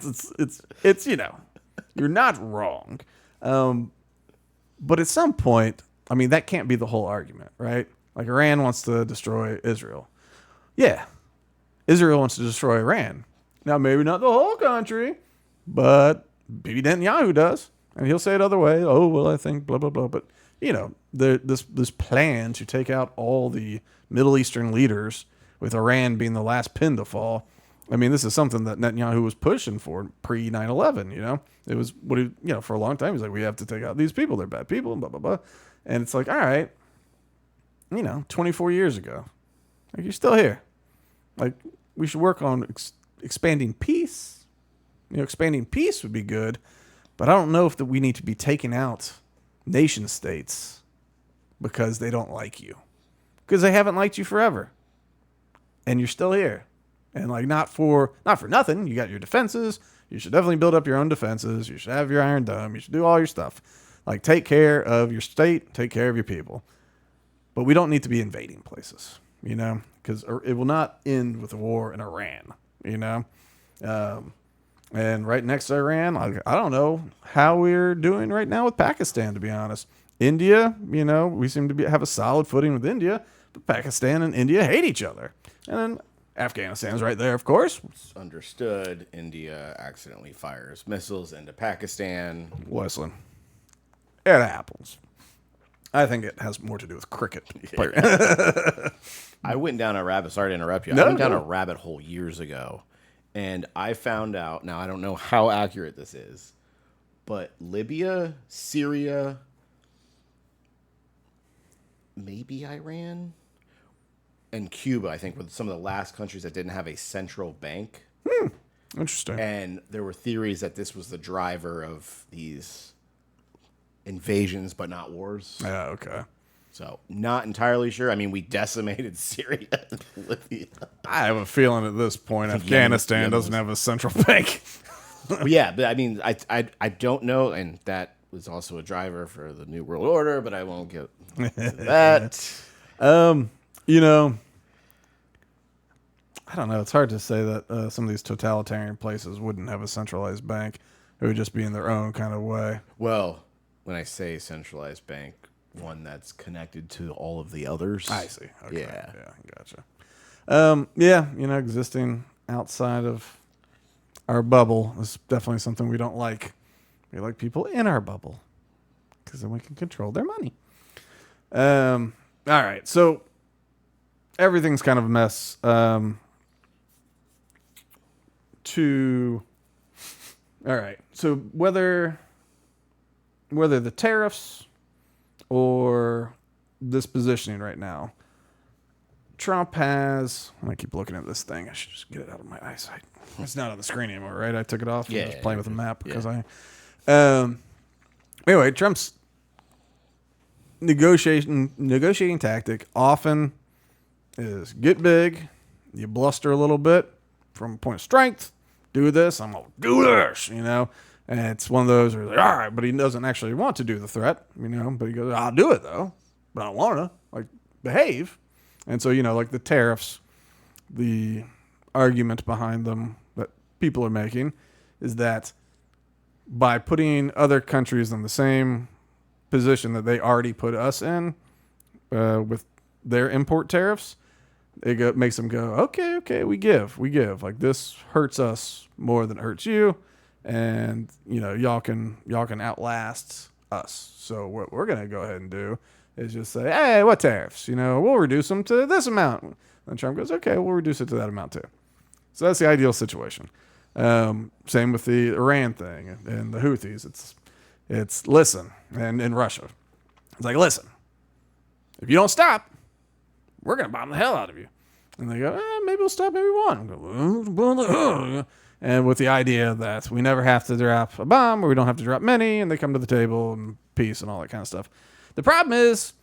[SPEAKER 1] It's you know, you're not wrong. But at some point, I mean, that can't be the whole argument, right? Like, Iran wants to destroy Israel. Yeah. Israel wants to destroy Iran. Now, maybe not the whole country, but Bibi Netanyahu does. And he'll say it other way. Oh, well, I think blah, blah, blah. But, you know, this plan to take out all the Middle Eastern leaders, with Iran being the last pin to fall. I mean, this is something that Netanyahu was pushing for pre 9/11, you know? It was what he, you know, for a long time, he's like, we have to take out these people. They're bad people, and blah, blah, blah. And it's like, all right, you know, 24 years ago, like, you're still here. Like, we should work on expanding peace. You know, expanding peace would be good, but I don't know if that we need to be taking out nation states because they don't like you. Because they haven't liked you forever. And you're still here. And like, not for nothing. You got your defenses. You should definitely build up your own defenses. You should have your Iron Dome. You should do all your stuff. Like, take care of your state. Take care of your people. But we don't need to be invading places, you know, because it will not end with a war in Iran, you know. And right next to Iran, I don't know how we're doing right now with Pakistan, to be honest. India, you know, we seem to have a solid footing with India, but Pakistan and India hate each other. And then Afghanistan's right there, of course.
[SPEAKER 2] It's understood. India accidentally fires missiles into Pakistan.
[SPEAKER 1] Listen, it happens. I think it has more to do with cricket.
[SPEAKER 2] I went down a rabbit. Sorry to interrupt you.
[SPEAKER 1] No,
[SPEAKER 2] I went down a rabbit hole years ago, and I found out. Now I don't know how accurate this is, but Libya, Syria, maybe Iran, and Cuba, I think, were some of the last countries that didn't have a central bank.
[SPEAKER 1] Interesting.
[SPEAKER 2] And there were theories that this was the driver of these invasions, but not wars.
[SPEAKER 1] Yeah, okay.
[SPEAKER 2] So, not entirely sure. I mean, we decimated Syria and Libya.
[SPEAKER 1] I have a feeling at this point Afghanistan doesn't have a central bank.
[SPEAKER 2] Well, yeah, but I mean, I don't know, and that was also a driver for the New World Order, but I won't get into that.
[SPEAKER 1] You know, I don't know. It's hard to say that some of these totalitarian places wouldn't have a centralized bank. It would just be in their own kind of way.
[SPEAKER 2] Well, when I say centralized bank, one that's connected to all of the others.
[SPEAKER 1] I see. Okay.
[SPEAKER 2] Yeah.
[SPEAKER 1] Yeah, gotcha. Yeah, you know, existing outside of our bubble is definitely something we don't like. We like people in our bubble because then we can control their money. All right, so everything's kind of a mess. All right, so whether the tariffs or this positioning right now, Trump has. I keep looking at this thing. I should just get it out of my eyesight. It's not on the screen anymore, right? I took it off.
[SPEAKER 2] Yeah,
[SPEAKER 1] I'm just playing with the map because
[SPEAKER 2] yeah.
[SPEAKER 1] Anyway, Trump's negotiating tactic often is get big, you bluster a little bit from a point of strength. Do this, I'm gonna do this, you know. And it's one of those where he's like, all right, but he doesn't actually want to do the threat, but he goes, I'll do it though, but I don't want to, like, behave. And so, like the tariffs, the argument behind them that people are making is that by putting other countries in the same position that they already put us in with their import tariffs, makes them go, okay, we give. Like, this hurts us more than it hurts you, and y'all can outlast us. So what we're gonna go ahead and do is just say, hey, what tariffs? We'll reduce them to this amount. And Trump goes, okay, we'll reduce it to that amount too. So that's the ideal situation. Same with the Iran thing and the Houthis. It's listen, and in Russia, it's like, listen, if you don't stop, we're going to bomb the hell out of you. And they go, maybe we'll stop every one. And with the idea that we never have to drop a bomb, or we don't have to drop many, and they come to the table and peace and all that kind of stuff. The problem is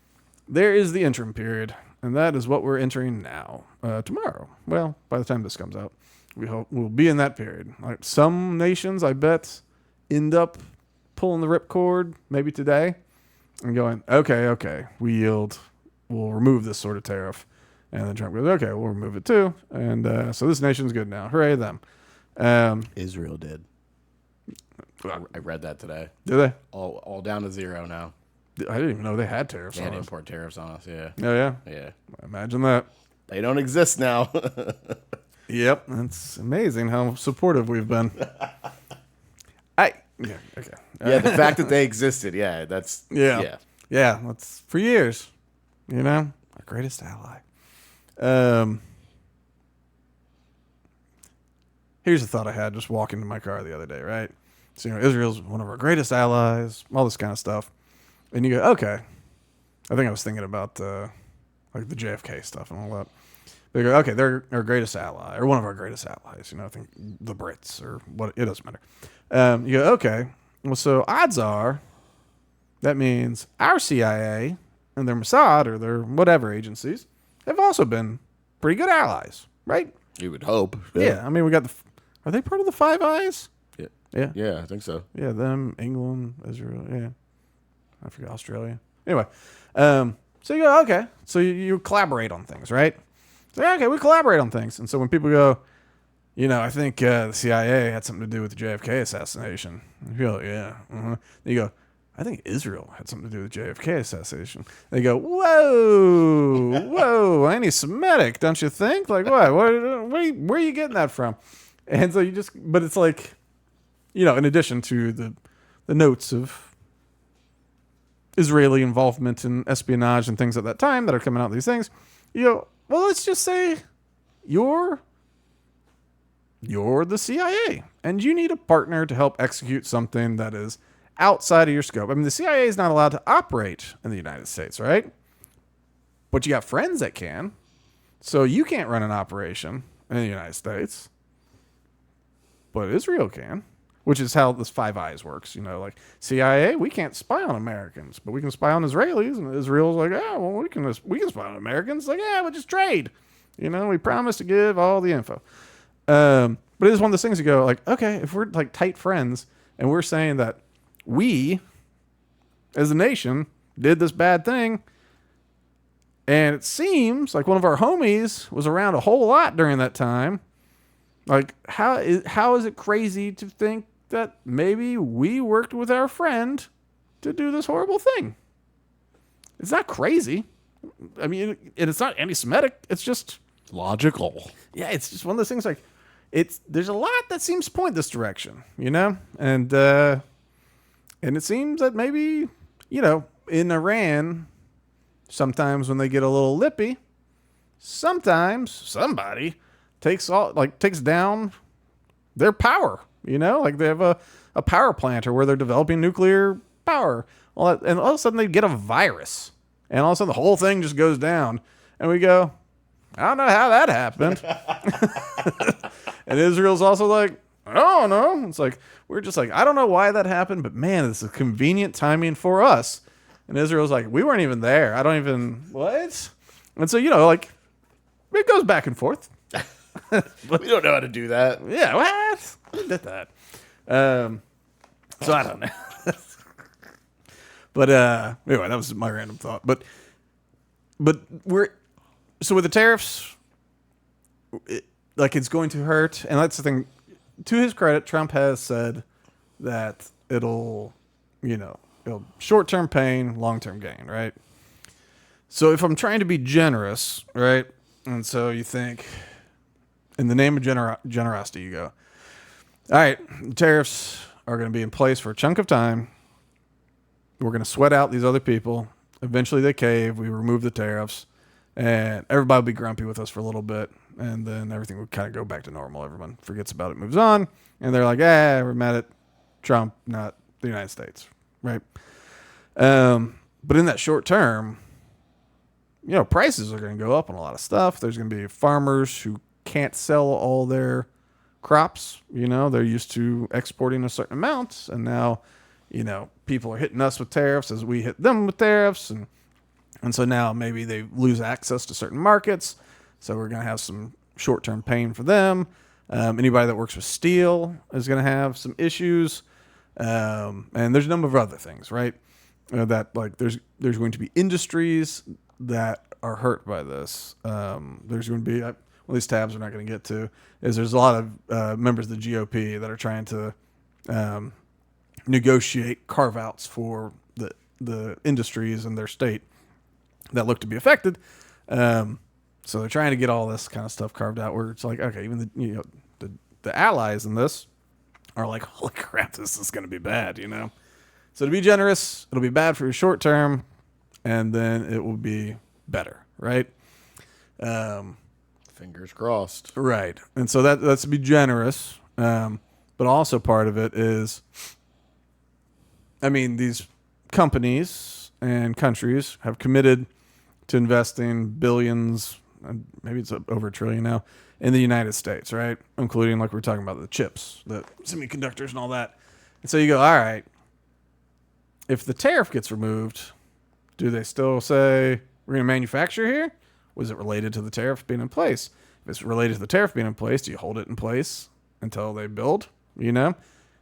[SPEAKER 1] there is the interim period, and that is what we're entering now, tomorrow. Well, by the time this comes out, we hope we'll be in that period. Like, some nations, I bet, end up pulling the ripcord maybe today and going, okay, we yield. We'll remove this sort of tariff. And then Trump goes, okay, we'll remove it too. And so this nation's good now. Hooray them.
[SPEAKER 2] Israel did. I read that today.
[SPEAKER 1] Did they?
[SPEAKER 2] All down to 0 now.
[SPEAKER 1] I didn't even know they had tariffs
[SPEAKER 2] They
[SPEAKER 1] on
[SPEAKER 2] had
[SPEAKER 1] us.
[SPEAKER 2] import tariffs on us, yeah.
[SPEAKER 1] Oh, yeah?
[SPEAKER 2] Yeah.
[SPEAKER 1] Imagine that.
[SPEAKER 2] They don't exist now.
[SPEAKER 1] Yep. It's amazing how supportive we've been. Yeah, okay.
[SPEAKER 2] Yeah, the fact that they existed, that's...
[SPEAKER 1] Yeah. That's for years. Our greatest ally. Here's a thought I had just walking to my car the other day, right? So, Israel's one of our greatest allies, all this kind of stuff. And you go, okay. I think I was thinking about like the JFK stuff and all that. They go, okay, they're our greatest ally, or one of our greatest allies. I think the Brits, or what, it doesn't matter. You go, okay. Well, so odds are that means our CIA and their Mossad or their whatever agencies have also been pretty good allies, right?
[SPEAKER 2] You would hope.
[SPEAKER 1] Yeah. I mean, we got are they part of the Five Eyes? Yeah.
[SPEAKER 2] Yeah, I think so.
[SPEAKER 1] Yeah, them, England, Israel, yeah. I forget, Australia. Anyway, so you go, okay. So you collaborate on things, right? So, okay, we collaborate on things. And so when people go, I think the CIA had something to do with the JFK assassination. You go, yeah. Uh-huh. Then you go, I think Israel had something to do with the JFK assassination. They go, whoa, anti-Semitic, don't you think? Like, what? Where are you getting that from? And so but it's like, in addition to the notes of Israeli involvement in espionage and things at that time that are coming out, these things, well, let's just say you're the CIA and you need a partner to help execute something that is outside of your scope. I mean, the CIA is not allowed to operate in the United States, right? But you got friends that can. So you can't run an operation in the United States. But Israel can, which is how this Five Eyes works. Like CIA, we can't spy on Americans, but we can spy on Israelis. And Israel's like, we can spy on Americans. Like, we'll just trade. We promise to give all the info. But it is one of those things you go, like, okay, if we're like tight friends and we're saying that we, as a nation, did this bad thing, and it seems like one of our homies was around a whole lot during that time, like, how is it crazy to think that maybe we worked with our friend to do this horrible thing? It's not crazy. I mean, and it's not anti-Semitic. It's just
[SPEAKER 2] logical.
[SPEAKER 1] Yeah, it's just one of those things. Like, there's a lot that seems to point this direction, and it seems that maybe in Iran, sometimes when they get a little lippy, sometimes somebody takes down their power. Like they have a power plant or where they're developing nuclear power. And all of a sudden they get a virus. And all of a sudden the whole thing just goes down. And we go, I don't know how that happened. And Israel's also like, I don't know. It's like, we're just like, I don't know why that happened, but man, this is convenient timing for us. And Israel's like, we weren't even there. I don't even, what? And so, like, it goes back and forth.
[SPEAKER 2] We don't know how to do that.
[SPEAKER 1] Yeah, what? Who did that? So I don't know. But anyway, that was my random thought. But we're so with the tariffs, it's going to hurt, and that's the thing. To his credit, Trump has said that it'll short-term pain, long-term gain, right? So if I'm trying to be generous, right, and so you think, in the name of generosity, you go, all right, tariffs are going to be in place for a chunk of time. We're going to sweat out these other people. Eventually they cave. We remove the tariffs. And everybody will be grumpy with us for a little bit. And then everything will kind of go back to normal. Everyone forgets about it, moves on. And they're like, we're mad at Trump, not the United States. Right? But in that short term, prices are going to go up on a lot of stuff. There's going to be farmers who can't sell all their crops. They're used to exporting a certain amount. And now, people are hitting us with tariffs as we hit them with tariffs. And so now maybe they lose access to certain markets. So we're going to have some short-term pain for them. Anybody that works with steel is going to have some issues. And there's a number of other things, right? There's going to be industries that are hurt by this. There's going to be, these tabs we're not going to get to, is there's a lot of members of the GOP that are trying to negotiate carve-outs for the industries in their state that look to be affected. So they're trying to get all this kind of stuff carved out where it's like, okay, even the allies in this are like, holy crap, this is going to be bad, So to be generous, it'll be bad for your short term, and then it will be better, right?
[SPEAKER 2] Fingers crossed.
[SPEAKER 1] Right. And so that's to be generous. But also part of it is, these companies and countries have committed to investing billions, maybe it's over $1 trillion now, in the United States, right? Including, like we were talking about, the chips, the semiconductors and all that. And so you go, all right, if the tariff gets removed, do they still say we're going to manufacture here? Was it related to the tariff being in place? If it's related to the tariff being in place, do you hold it in place until they build, and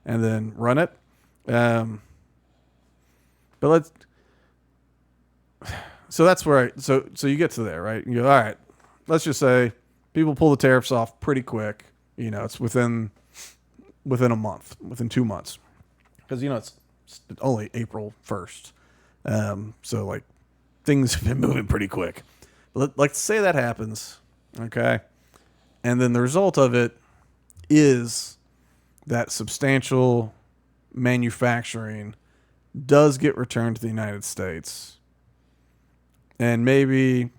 [SPEAKER 1] then run it? So that's where so you get to there, right? You go, all right, let's just say people pull the tariffs off pretty quick. It's within a month, within 2 months, because it's only April 1st. So things have been moving pretty quick. But let's say that happens, okay, and then the result of it is that substantial manufacturing does get returned to the United States. And maybe,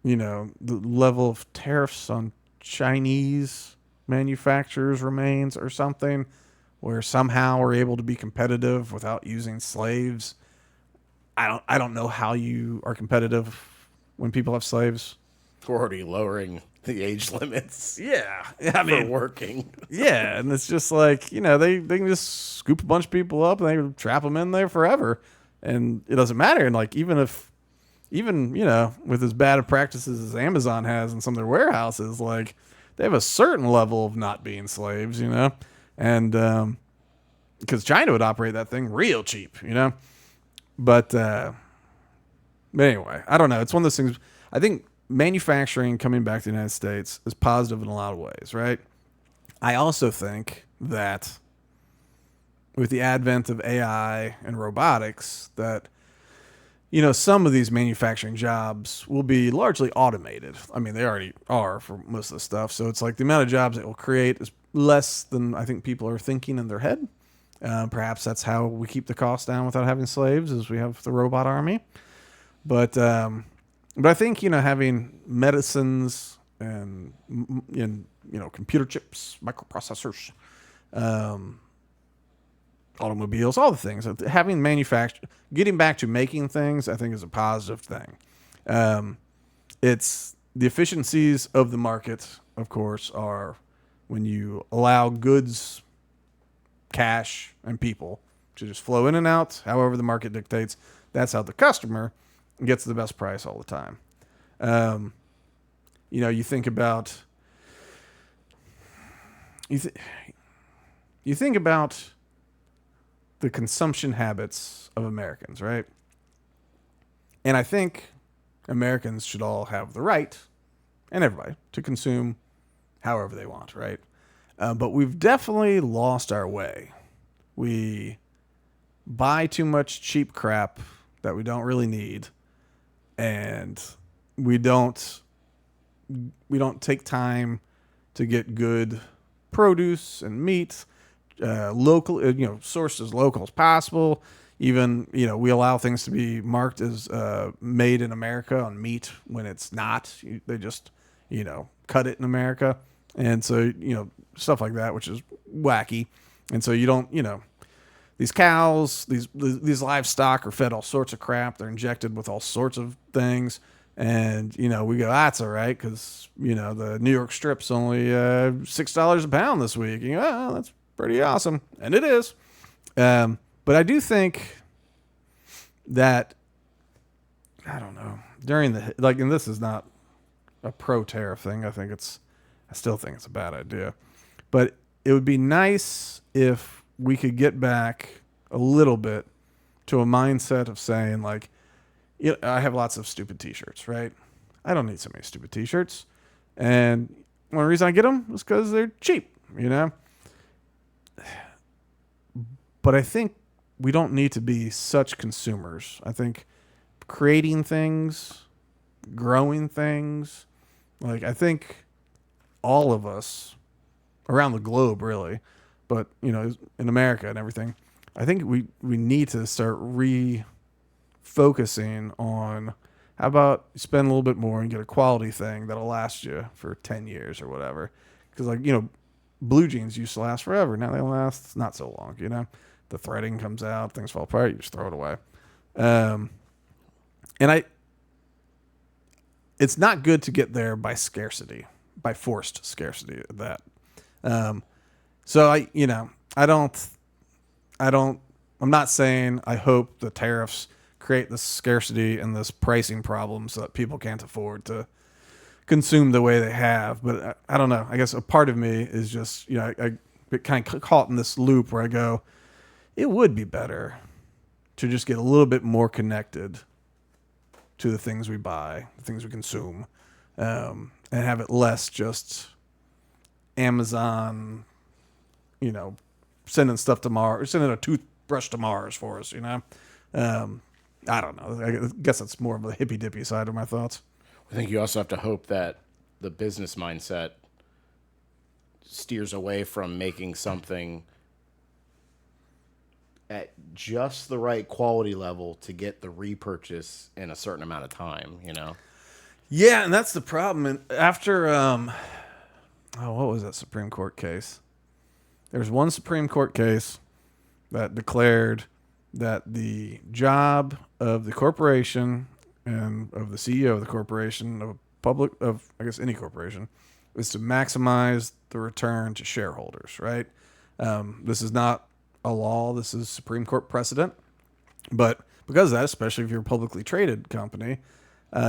[SPEAKER 1] the level of tariffs on Chinese manufacturers remains or something, where somehow we're able to be competitive without using slaves. I don't know how you are competitive when people have slaves.
[SPEAKER 2] We're already lowering the age limits.
[SPEAKER 1] Yeah.
[SPEAKER 2] For working.
[SPEAKER 1] Yeah. And it's just they can just scoop a bunch of people up and they trap them in there forever. And it doesn't matter. And even with as bad of practices as Amazon has in some of their warehouses, they have a certain level of not being slaves, and because China would operate that thing real cheap, but anyway, I don't know. It's one of those things. I think manufacturing coming back to the United States is positive in a lot of ways, right? I also think that with the advent of AI and robotics, that some of these manufacturing jobs will be largely automated. They already are for most of the stuff. So it's the amount of jobs it will create is less than I think people are thinking in their head. Perhaps that's how we keep the cost down without having slaves, is we have the robot army. But I think, having medicines and computer chips, microprocessors, automobiles, all the things, having getting back to making things, I think is a positive thing. It's the efficiencies of the market, of course, are when you allow goods, cash, and people to just flow in and out, however the market dictates. That's how the customer gets the best price all the time. You think about the consumption habits of Americans, right? And I think Americans should all have the right, and everybody, to consume however they want, right? But we've definitely lost our way. We buy too much cheap crap that we don't really need, and we don't take time to get good produce and meat, local, sourced as local as possible. Even, we allow things to be marked as made in America on meat when it's not. They just, cut it in America. And so, stuff like that, which is wacky. And so you don't, these cows, these livestock are fed all sorts of crap. They're injected with all sorts of things. And, we go, that's all right because, the New York strip's only $6 a pound this week. And you go, oh, that's pretty awesome. And it is. But I do think that, I don't know, during and this is not a pro-tariff thing. I still think it's a bad idea. But it would be nice if we could get back a little bit to a mindset of saying, like, I have lots of stupid t-shirts, right? I don't need so many stupid t-shirts. And one reason I get them is because they're cheap, But I think we don't need to be such consumers. I think creating things, growing things, I think all of us around the globe, really, but, in America and everything, I think we need to start refocusing on how about spend a little bit more and get a quality thing that'll last you for 10 years or whatever. Because, blue jeans used to last forever. Now they last not so long, The threading comes out, things fall apart, you just throw it away. It's not good to get there by scarcity, by forced scarcity of that. So I'm not saying I hope the tariffs create this scarcity and this pricing problem so that people can't afford to consume the way they have. But I don't know. I guess a part of me is just, I get kind of caught in this loop where I go, it would be better to just get a little bit more connected to the things we buy, the things we consume, and have it less just Amazon, sending stuff to Mars, sending a toothbrush to Mars for us, I don't know. I guess that's more of a hippy-dippy side of my thoughts.
[SPEAKER 2] I think you also have to hope that the business mindset steers away from making something at just the right quality level to get the repurchase in a certain amount of time,
[SPEAKER 1] Yeah, and that's the problem. And after, what was that Supreme Court case? There was one Supreme Court case that declared that the job of the corporation and of the CEO of the corporation, of I guess any corporation, is to maximize the return to shareholders, right? This is not a law. This is Supreme Court precedent. But because of that, especially if you're a publicly traded company,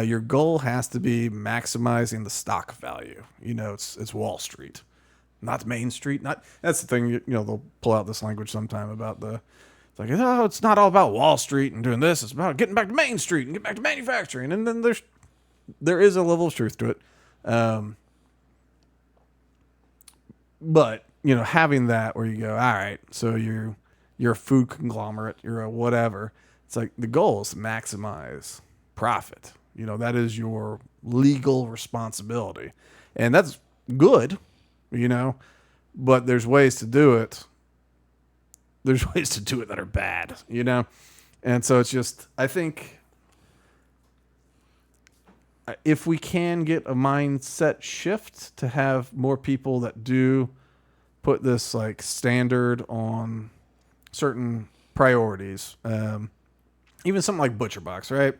[SPEAKER 1] your goal has to be maximizing the stock value. It's Wall Street, not Main Street. That's the thing. They'll pull out this language sometime about it's not all about Wall Street and doing this. It's about getting back to Main Street and getting back to manufacturing. And then there is a level of truth to it. But having that where you go, all right, so you're a food conglomerate, you're a whatever. It's like the goal is to maximize profit. That is your legal responsibility. And that's good, but there's ways to do it. There's ways to do it that are bad, And so it's just, I think if we can get a mindset shift to have more people that do put this standard on certain priorities, even something like Butcher Box, right?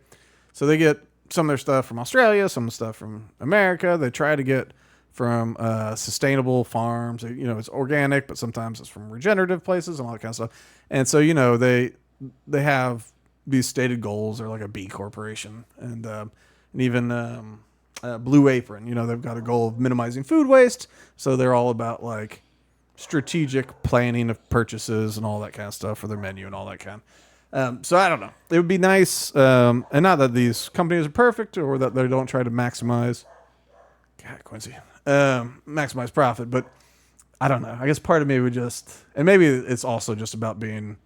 [SPEAKER 1] So they get some of their stuff from Australia, some of the stuff from America. They try to get from sustainable farms. It's organic, but sometimes it's from regenerative places and all that kind of stuff. And so, they have these stated goals. They're like a B corporation. And even Blue Apron, they've got a goal of minimizing food waste. So they're all about strategic planning of purchases and all that kind of stuff for their menu and all that kind. So I don't know. It would be nice, and not that these companies are perfect or that they don't try to maximize, God, Quincy, maximize profit, but I don't know. I guess part of me would just, and maybe it's also just about being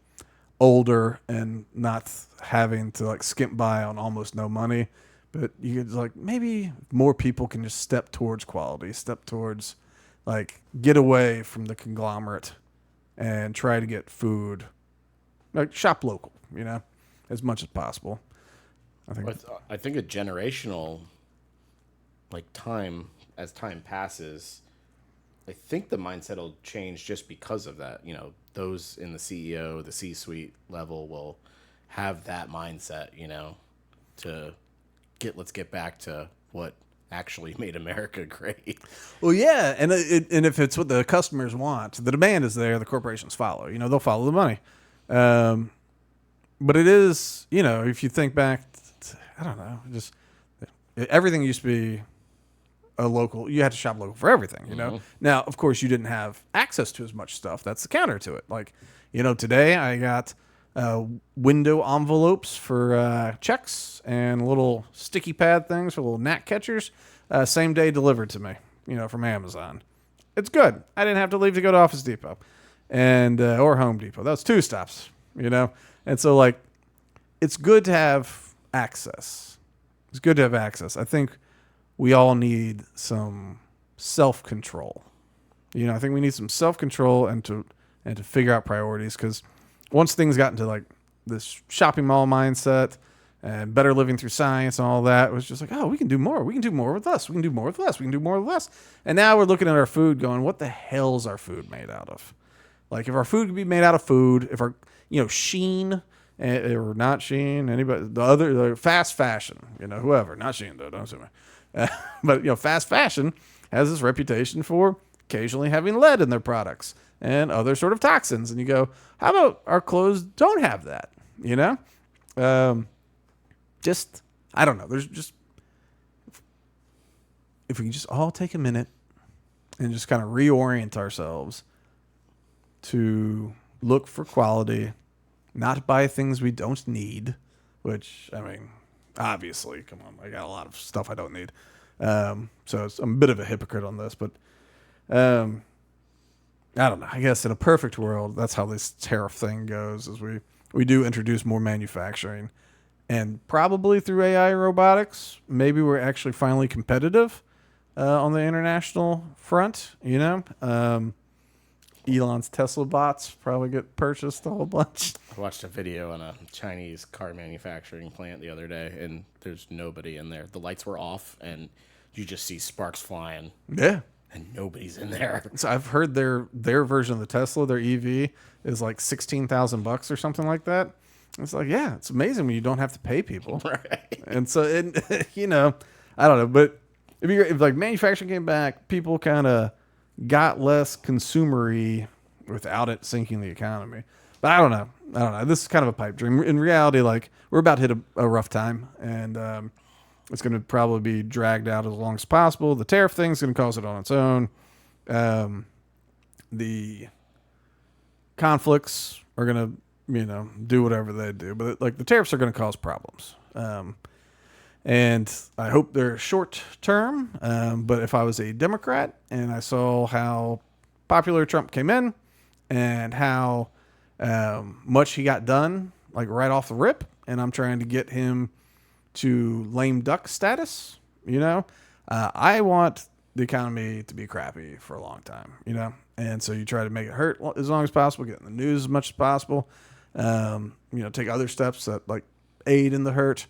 [SPEAKER 1] older and not having to like skimp by on almost no money. But you could like maybe more people can just step towards quality, step towards like get away from the conglomerate and try to get food, like shop local, as much as possible.
[SPEAKER 2] I think a generational like time as time passes, I think the mindset will change just because of that. Those in the CEO, the C-suite level will have that mindset, to let's get back to what actually made America great.
[SPEAKER 1] Well, yeah, and if it's what the customers want, the demand is there. The corporations follow. They'll follow the money. But it is, if you think back, I don't know, just everything used to be a local. You had to shop local for everything. Now, of course, you didn't have access to as much stuff. That's the counter to it. Like, today I got window envelopes for checks and little sticky pad things for little gnat catchers. Same day delivered to me, from Amazon. It's good. I didn't have to leave to go to Office Depot and or Home Depot. That was 2 stops, And so like, it's good to have access. It's good to have access. I think we all need some self-control. I think we need some self-control and to figure out priorities, because once things got into like this shopping mall mindset and better living through science and all that, it was just like, oh, we can do more. We can do more with less. We can do more with less. We can do more with less. And now we're looking at our food going, what the hell's our food made out of? Like, if our food could be made out of food, if our, Sheen, or not Sheen, anybody, the fast fashion, whoever, not Sheen though, don't sue me. But, fast fashion has this reputation for occasionally having lead in their products and other sort of toxins. And you go, how about our clothes don't have that? Just, I don't know. There's just, if we can just all take a minute and just kind of reorient ourselves to look for quality, not buy things we don't need, which, I mean, obviously, come on, I got a lot of stuff I don't need. So I'm a bit of a hypocrite on this, but I don't know. I guess in a perfect world, that's how this tariff thing goes, is we do introduce more manufacturing, and probably through AI and robotics, maybe we're actually finally competitive on the international front, Elon's Tesla bots probably get purchased a whole bunch.
[SPEAKER 2] I watched a video on a Chinese car manufacturing plant the other day, and there's nobody in there. The lights were off, and you just see sparks flying.
[SPEAKER 1] Yeah.
[SPEAKER 2] And nobody's in there.
[SPEAKER 1] So I've heard their version of the Tesla, their EV, is like $16,000 or something like that. It's like, yeah, it's amazing when you don't have to pay people.
[SPEAKER 2] Right.
[SPEAKER 1] And so, I don't know, but if like manufacturing came back, people kind of got less consumery without it sinking the economy. But I don't know. This is kind of a pipe dream. In reality, like, we're about to hit a rough time, and it's going to probably be dragged out as long as possible. The tariff thing's going to cause it on its own. The conflicts are going to, do whatever they do. But like, the tariffs are going to cause problems. And I hope they're short term. But if I was a Democrat and I saw how popular Trump came in and how much he got done, like right off the rip, and I'm trying to get him to lame duck status, I want the economy to be crappy for a long time, and so you try to make it hurt as long as possible, get in the news as much as possible, take other steps that like aid in the hurt.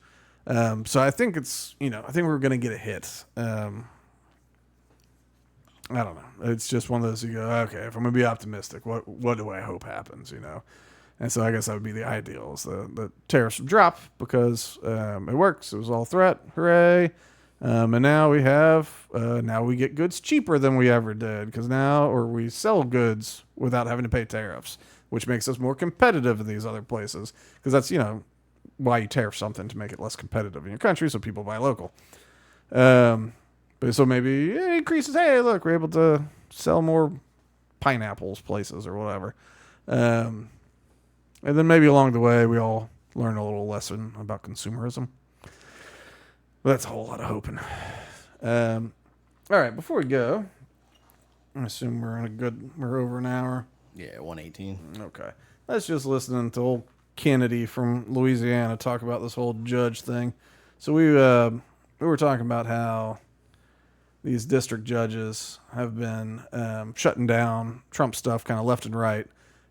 [SPEAKER 1] So I think it's, I think we're going to get a hit. I don't know. It's just one of those, you go, okay, if I'm going to be optimistic, what do I hope happens, And so I guess that would be the ideal, is the tariffs would drop because it works. It was all threat. Hooray. And now we have, now we get goods cheaper than we ever did, because we sell goods without having to pay tariffs, which makes us more competitive in these other places. Because that's, why you tariff something, to make it less competitive in your country so people buy local. But so maybe it increases, hey, look, we're able to sell more pineapples places or whatever. And then maybe along the way, we all learn a little lesson about consumerism. But that's a whole lot of hoping. All right, before we go, I assume we're over an hour.
[SPEAKER 2] Yeah, 118.
[SPEAKER 1] Okay. Let's just listen to old Kennedy from Louisiana talk about this whole judge thing. So we were talking about how these district judges have been shutting down Trump stuff kind of left and right.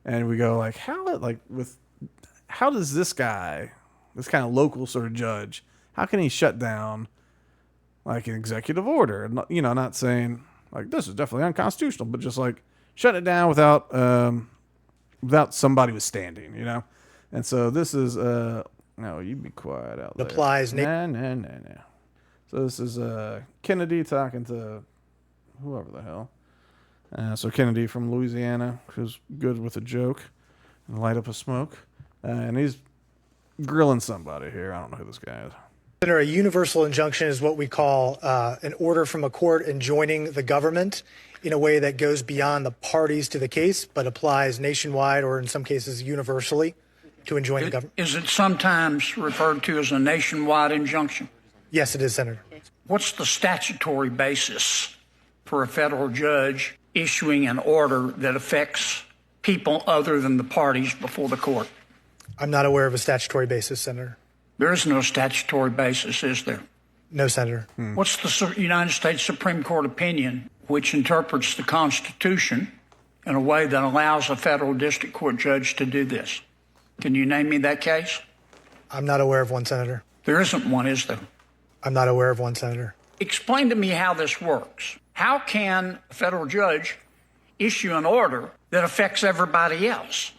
[SPEAKER 1] And we go like, how does this guy, this kind of local sort of judge, how can he shut down like an executive order? Not saying like this is definitely unconstitutional, but just like shut it down without somebody withstanding, And so this is no, you be quiet out there.
[SPEAKER 3] Applies.
[SPEAKER 1] No. So this is Kennedy talking to whoever the hell. So Kennedy from Louisiana, who's good with a joke and light up a smoke, and he's grilling somebody here. I don't know who this guy is.
[SPEAKER 3] A universal injunction is what we call an order from a court enjoining the government in a way that goes beyond the parties to the case, but applies nationwide or in some cases universally to enjoin the government.
[SPEAKER 4] Is it sometimes referred to as a nationwide injunction?
[SPEAKER 3] Yes, it is, Senator.
[SPEAKER 4] What's the statutory basis for a federal judge issuing an order that affects people other than the parties before the court?
[SPEAKER 3] I'm not aware of a statutory basis, Senator.
[SPEAKER 4] There is no statutory basis, is there?
[SPEAKER 3] No, Senator.
[SPEAKER 4] What's the United States Supreme Court opinion which interprets the Constitution in a way that allows a federal district court judge to do this? Can you name me that case?
[SPEAKER 3] I'm not aware of one, Senator.
[SPEAKER 4] There isn't one, is there?
[SPEAKER 3] I'm not aware of one, Senator.
[SPEAKER 4] Explain to me how this works. How can a federal judge issue an order that affects everybody else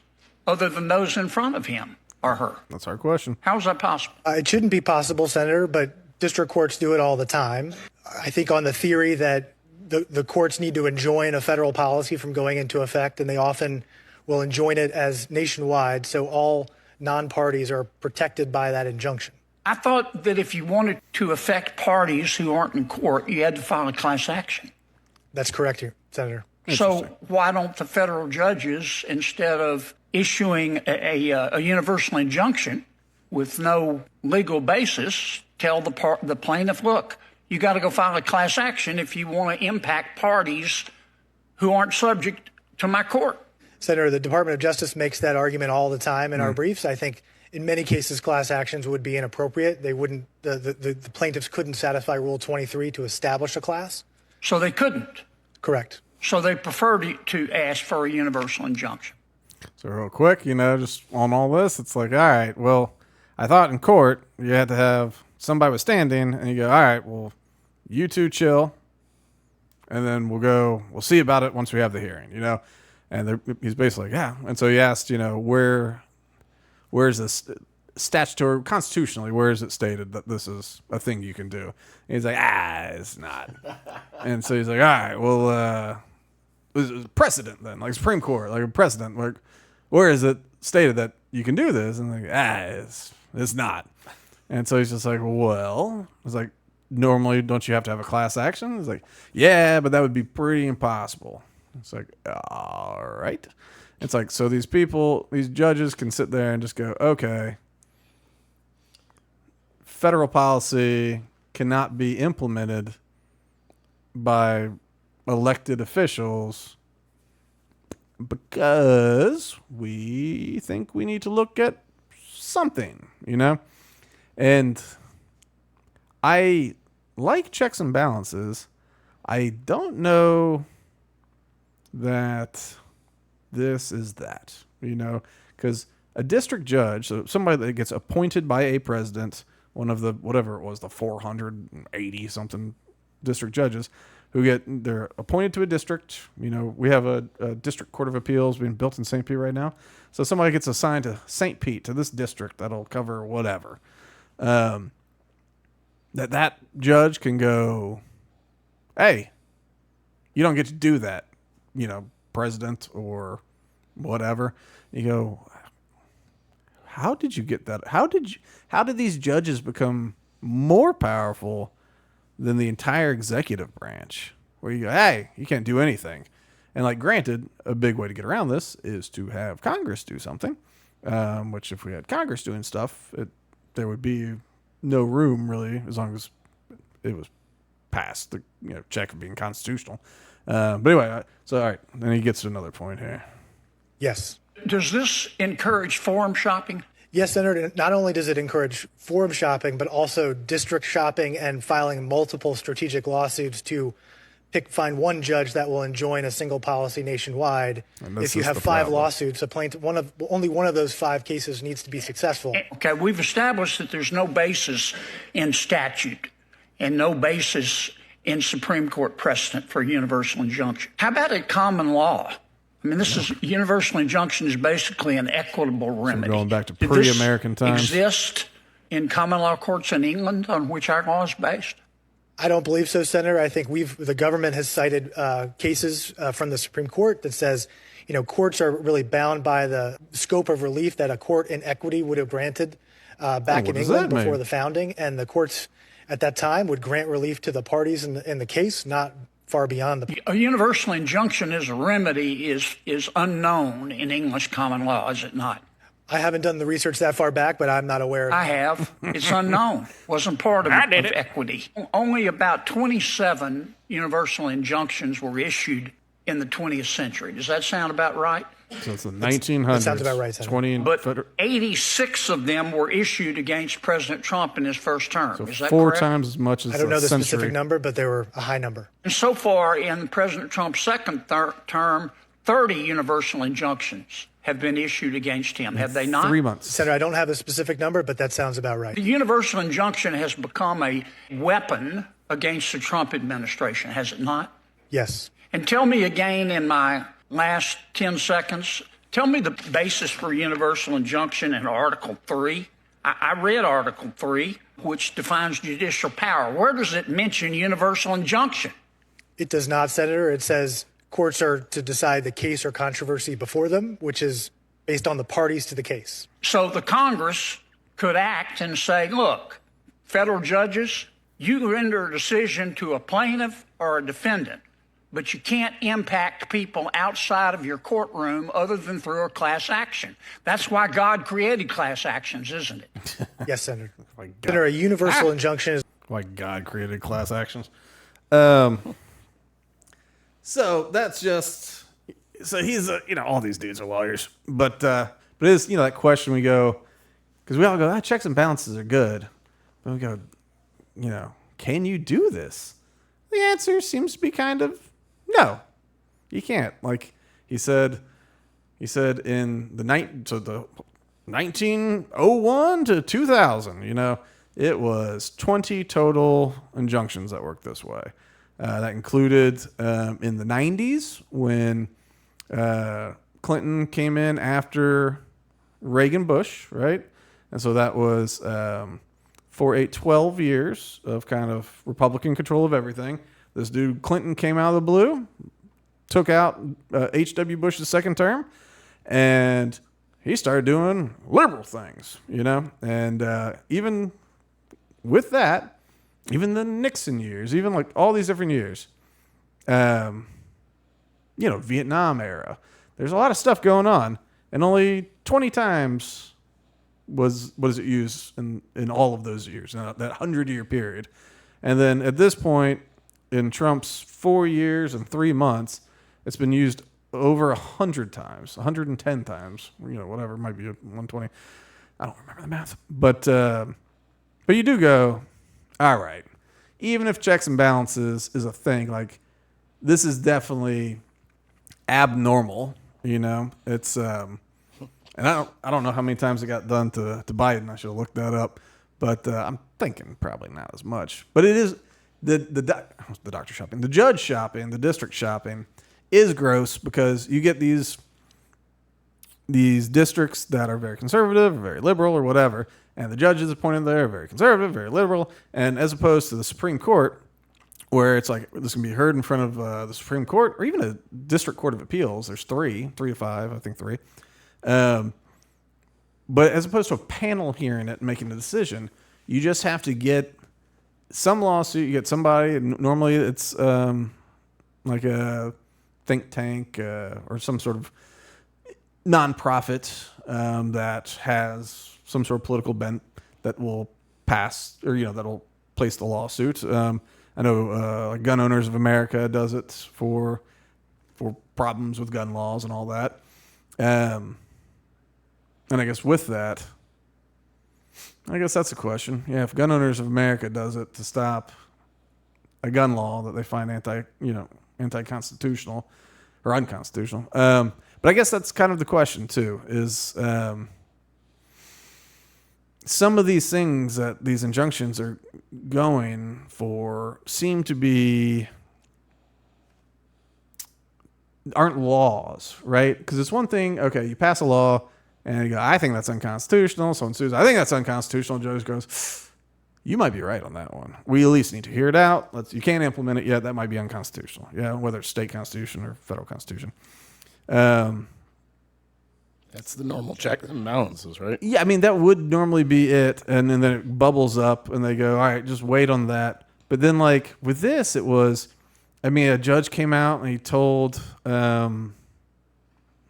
[SPEAKER 4] other than those in front of him or her?
[SPEAKER 1] That's our question.
[SPEAKER 4] How is that possible?
[SPEAKER 3] It shouldn't be possible, Senator, but district courts do it all the time. I think on the theory that the courts need to enjoin a federal policy from going into effect, and they often will enjoin it as nationwide, so all non-parties are protected by that injunction.
[SPEAKER 4] I thought that if you wanted to affect parties who aren't in court, you had to file a class action.
[SPEAKER 3] That's correct, Senator.
[SPEAKER 4] So why don't the federal judges, instead of issuing a universal injunction with no legal basis, tell the plaintiff, look, you got to go file a class action if you want to impact parties who aren't subject to my court?
[SPEAKER 3] Senator, the Department of Justice makes that argument all the time in our briefs. I think in many cases, class actions would be inappropriate. They wouldn't. The plaintiffs couldn't satisfy Rule 23 to establish a class.
[SPEAKER 4] So they couldn't.
[SPEAKER 3] Correct.
[SPEAKER 4] So they preferred to ask for a universal injunction.
[SPEAKER 1] So real quick, just on all this, it's like, all right, well, I thought in court you had to have somebody withstanding, and you go, all right, well, you two chill, and then we'll see about it once we have the hearing, And he's basically like, yeah. And so he asked, where's this statutory, constitutionally, where is it stated that this is a thing you can do? And he's like, it's not. And so he's like, all right, well, precedent then, like Supreme Court, like a precedent, like where is it stated that you can do this? And like, it's not. And so he's just like, well, it's like, normally don't you have to have a class action? It's like, yeah, but that would be pretty impossible. It's like, all right. It's like, so these judges can sit there and just go, okay, federal policy cannot be implemented by elected officials because we think we need to look at something, And I like checks and balances. I don't know that this is that, because a district judge, so somebody that gets appointed by a president, one of the, whatever it was, the 480 something district judges they're appointed to a district. We have a district court of appeals being built in St. Pete right now. So somebody gets assigned to St. Pete, to this district that'll cover whatever. That judge can go, hey, you don't get to do that, president or whatever. You go, how did you get that? How did these judges become more powerful than the entire executive branch? Where you go, hey, you can't do anything. And like, granted, a big way to get around this is to have Congress do something. Which, if we had Congress doing stuff, there would be no room really, as long as it was passed the check of being constitutional. But anyway, so all right, then he gets to another point here.
[SPEAKER 3] Yes.
[SPEAKER 4] Does this encourage forum shopping?
[SPEAKER 3] Yes, Senator. Not only does it encourage forum shopping, but also district shopping and filing multiple strategic lawsuits to find one judge that will enjoin a single policy nationwide. If you have 5 lawsuits, only one of those 5 cases needs to be successful.
[SPEAKER 4] Okay, we've established that there's no basis in statute and no basis in Supreme Court precedent for universal injunction. How about a common law? I mean, universal injunction is basically an equitable remedy.
[SPEAKER 1] So going back to pre-American times.
[SPEAKER 4] Exist in common law courts in England on which our law is based?
[SPEAKER 3] I don't believe so, Senator. I think the government has cited cases from the Supreme Court that says, courts are really bound by the scope of relief that a court in equity would have granted back in England before the founding, and the courts at that time would grant relief to the parties in the case, not far beyond the.
[SPEAKER 4] A universal injunction as a remedy is unknown in English common law, is it not?
[SPEAKER 3] I haven't done the research that far back, but I'm not aware.
[SPEAKER 4] I have. It's unknown. Wasn't part of equity. Only about 27 universal injunctions were issued in the 20th century. Does that sound about right?
[SPEAKER 1] So it's the 1900s. That
[SPEAKER 3] sounds about right, Senator.
[SPEAKER 4] But 86 of them were issued against President Trump in his first term.
[SPEAKER 1] So
[SPEAKER 4] is that
[SPEAKER 1] 4
[SPEAKER 4] correct?
[SPEAKER 1] times as much as
[SPEAKER 3] I don't know the
[SPEAKER 1] century.
[SPEAKER 3] specific number, but they were a high number.
[SPEAKER 4] And so far in President Trump's second term, 30 universal injunctions have been issued against him, have they not?
[SPEAKER 1] 3 months.
[SPEAKER 3] Senator, I don't have a specific number, but that sounds about right.
[SPEAKER 4] The universal injunction has become a weapon against the Trump administration, has it not?
[SPEAKER 3] Yes.
[SPEAKER 4] And tell me again in my last 10 seconds, tell me the basis for universal injunction in Article 3. I read Article 3, which defines judicial power. Where does it mention universal injunction?
[SPEAKER 3] It does not, Senator. It says courts are to decide the case or controversy before them, which is based on the parties to the case.
[SPEAKER 4] So the Congress could act and say, look, federal judges, you render a decision to a plaintiff or a defendant, but you can't impact people outside of your courtroom other than through a class action. That's why God created class actions, isn't it?
[SPEAKER 3] Yes, Senator. Senator, a universal injunction is...
[SPEAKER 1] Why God created class actions. So that's just, so he's, all these dudes are lawyers, but it is, that question we go, because we all go, checks and balances are good. But we go, can you do this? The answer seems to be kind of, no, you can't. Like he said in the 1901 to 2000, it was 20 total injunctions that worked this way. That included in the 90s when Clinton came in after Reagan Bush, right? And so that was for 12 years of kind of Republican control of everything. This dude Clinton came out of the blue, took out H.W. Bush's second term, and he started doing liberal things, And even with that, even the Nixon years, even like all these different years, Vietnam era, there's a lot of stuff going on, and only 20 times was it used in all of those years, that 100-year period. And then at this point, in Trump's 4 years and 3 months, it's been used over 100 times, 110 times, whatever, it might be 120. I don't remember the math. But you do go, all right, even if checks and balances is a thing, like this is definitely abnormal, it's, and I don't know how many times it got done to Biden. I should have looked that up, but I'm thinking probably not as much, but it is the doctor shopping, the judge shopping, the district shopping is gross because you get these districts that are very conservative or very liberal or whatever, and the judges appointed there are very conservative, very liberal, and as opposed to the Supreme Court, where it's like this can be heard in front of the Supreme Court or even a district court of appeals. There's three to five, I think three. But as opposed to a panel hearing it and making a decision, you just have to get some lawsuit. You get somebody. Normally, it's like a think tank or some sort of nonprofit that has some sort of political bent that will pass or that'll place the lawsuit. I know Gun Owners of America does it for problems with gun laws and all that. And I guess with that, I guess that's a question. Yeah, if Gun Owners of America does it to stop a gun law that they find anti-constitutional or unconstitutional. But I guess that's kind of the question too, is some of these things that these injunctions are going for seem to be aren't laws, right? Because it's one thing, okay, you pass a law and you go, I think that's unconstitutional. Someone sues, I think that's unconstitutional. Judge goes, you might be right on that one. We at least need to hear it out. You can't implement it yet. That might be unconstitutional. Yeah, whether it's state constitution or federal constitution.
[SPEAKER 2] That's the normal checks and balances, right?
[SPEAKER 1] Yeah, I mean, that would normally be it. And then it bubbles up and they go, all right, just wait on that. But then, like, with this, it was, a judge came out and he told, what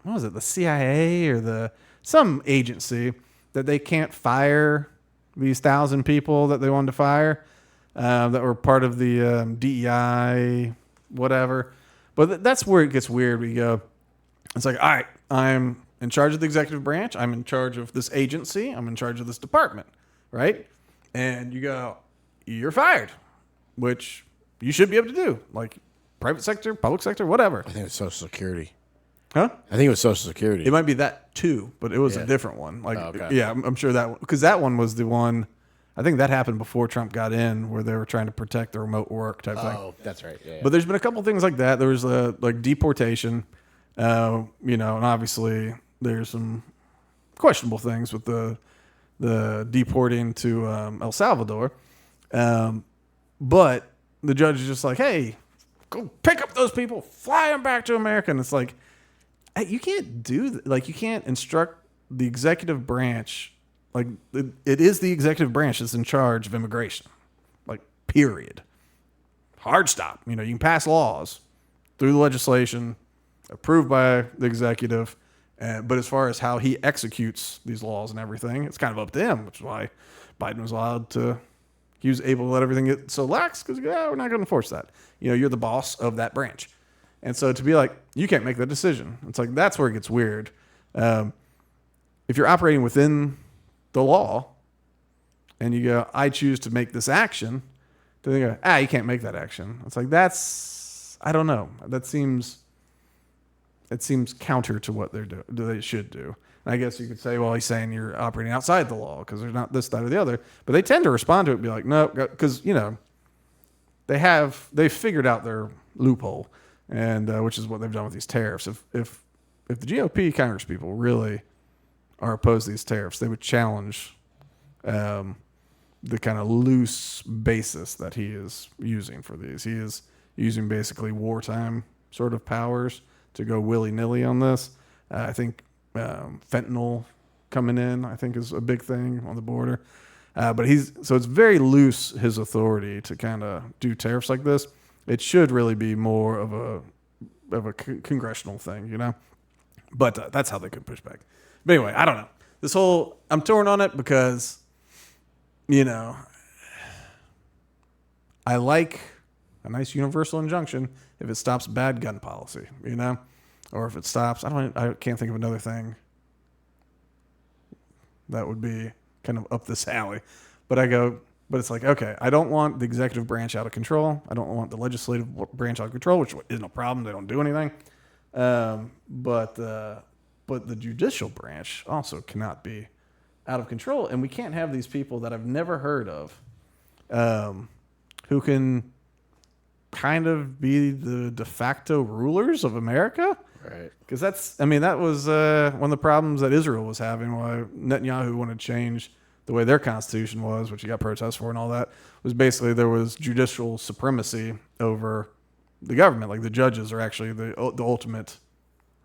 [SPEAKER 1] was it, the CIA or some agency that they can't fire these 1,000 people that they wanted to fire that were part of the DEI, whatever. But that's where it gets weird. We go, it's like, all right, I'm in charge of the executive branch. I'm in charge of this agency. I'm in charge of this department, right? And you go, you're fired, which you should be able to do. Like private sector, public sector, whatever.
[SPEAKER 2] I think it's Social Security.
[SPEAKER 1] Huh?
[SPEAKER 2] I think it was Social Security.
[SPEAKER 1] It might be that too, but it was a different one. Like,
[SPEAKER 2] okay.
[SPEAKER 1] Yeah, I'm sure that because that one was the one. I think that happened before Trump got in, where they were trying to protect the remote work type thing.
[SPEAKER 2] Oh, that's right. Yeah,
[SPEAKER 1] But there's been a couple things like that. There was like deportation, and obviously there's some questionable things with the deporting to El Salvador. But the judge is just like, hey, go pick up those people, fly them back to America. And it's like, hey, you can't do that. Like, you can't instruct the executive branch. Like, it is the executive branch that's in charge of immigration. Like, period. Hard stop. You can pass laws through the legislation, approved by the executive. But as far as how he executes these laws and everything, it's kind of up to him, which is why Biden was allowed to, he was able to let everything get so lax because, we're not going to enforce that. You're the boss of that branch. And so to be like, you can't make that decision. It's like, that's where it gets weird. If you're operating within the law and you go, I choose to make this action, then they go, you can't make that action. It's like, I don't know. It seems counter to what they should do. And I guess you could say, well, he's saying you're operating outside the law because there's not this, that, or the other. But they tend to respond to it and be like, no, because, they've figured out their loophole, and which is what they've done with these tariffs. If the GOP Congress people really are opposed to these tariffs, they would challenge the kind of loose basis that he is using for these. He is using basically wartime sort of powers to go willy-nilly on this. I think fentanyl coming in, I think, is a big thing on the border. But so it's very loose, his authority to kind of do tariffs like this. It should really be more of a congressional thing, But that's how they could push back. But anyway, I don't know. I'm torn on it because, I like a nice universal injunction if it stops bad gun policy, or if it stops, I can't think of another thing that would be kind of up this alley. But it's like, okay, I don't want the executive branch out of control. I don't want the legislative branch out of control, which is no problem. They don't do anything. But the judicial branch also cannot be out of control. And we can't have these people that I've never heard of who can kind of be the de facto rulers of America.
[SPEAKER 2] Right.
[SPEAKER 1] Because that was one of the problems that Israel was having, why Netanyahu wanted to change the way their constitution was, which he got protests for and all that, was basically there was judicial supremacy over the government. Like the judges are actually the ultimate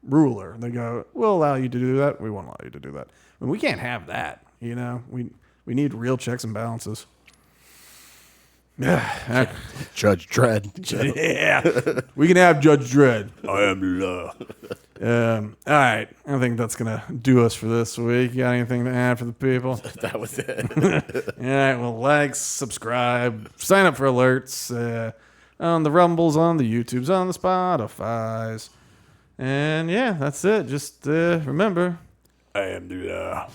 [SPEAKER 1] ruler. They go, we'll allow you to do that. We won't allow you to do that. I mean, we can't have that. We need real checks and balances. Yeah.
[SPEAKER 2] Judge Dredd.
[SPEAKER 1] Yeah. We can have Judge Dredd.
[SPEAKER 2] I am law.
[SPEAKER 1] All right. I think that's going to do us for this week. You got anything to add for the people?
[SPEAKER 2] That was it.
[SPEAKER 1] All right. Well, like, subscribe, sign up for alerts on the Rumbles, on the YouTubes, on the Spotify's. And yeah, that's it. Just remember, I am the law.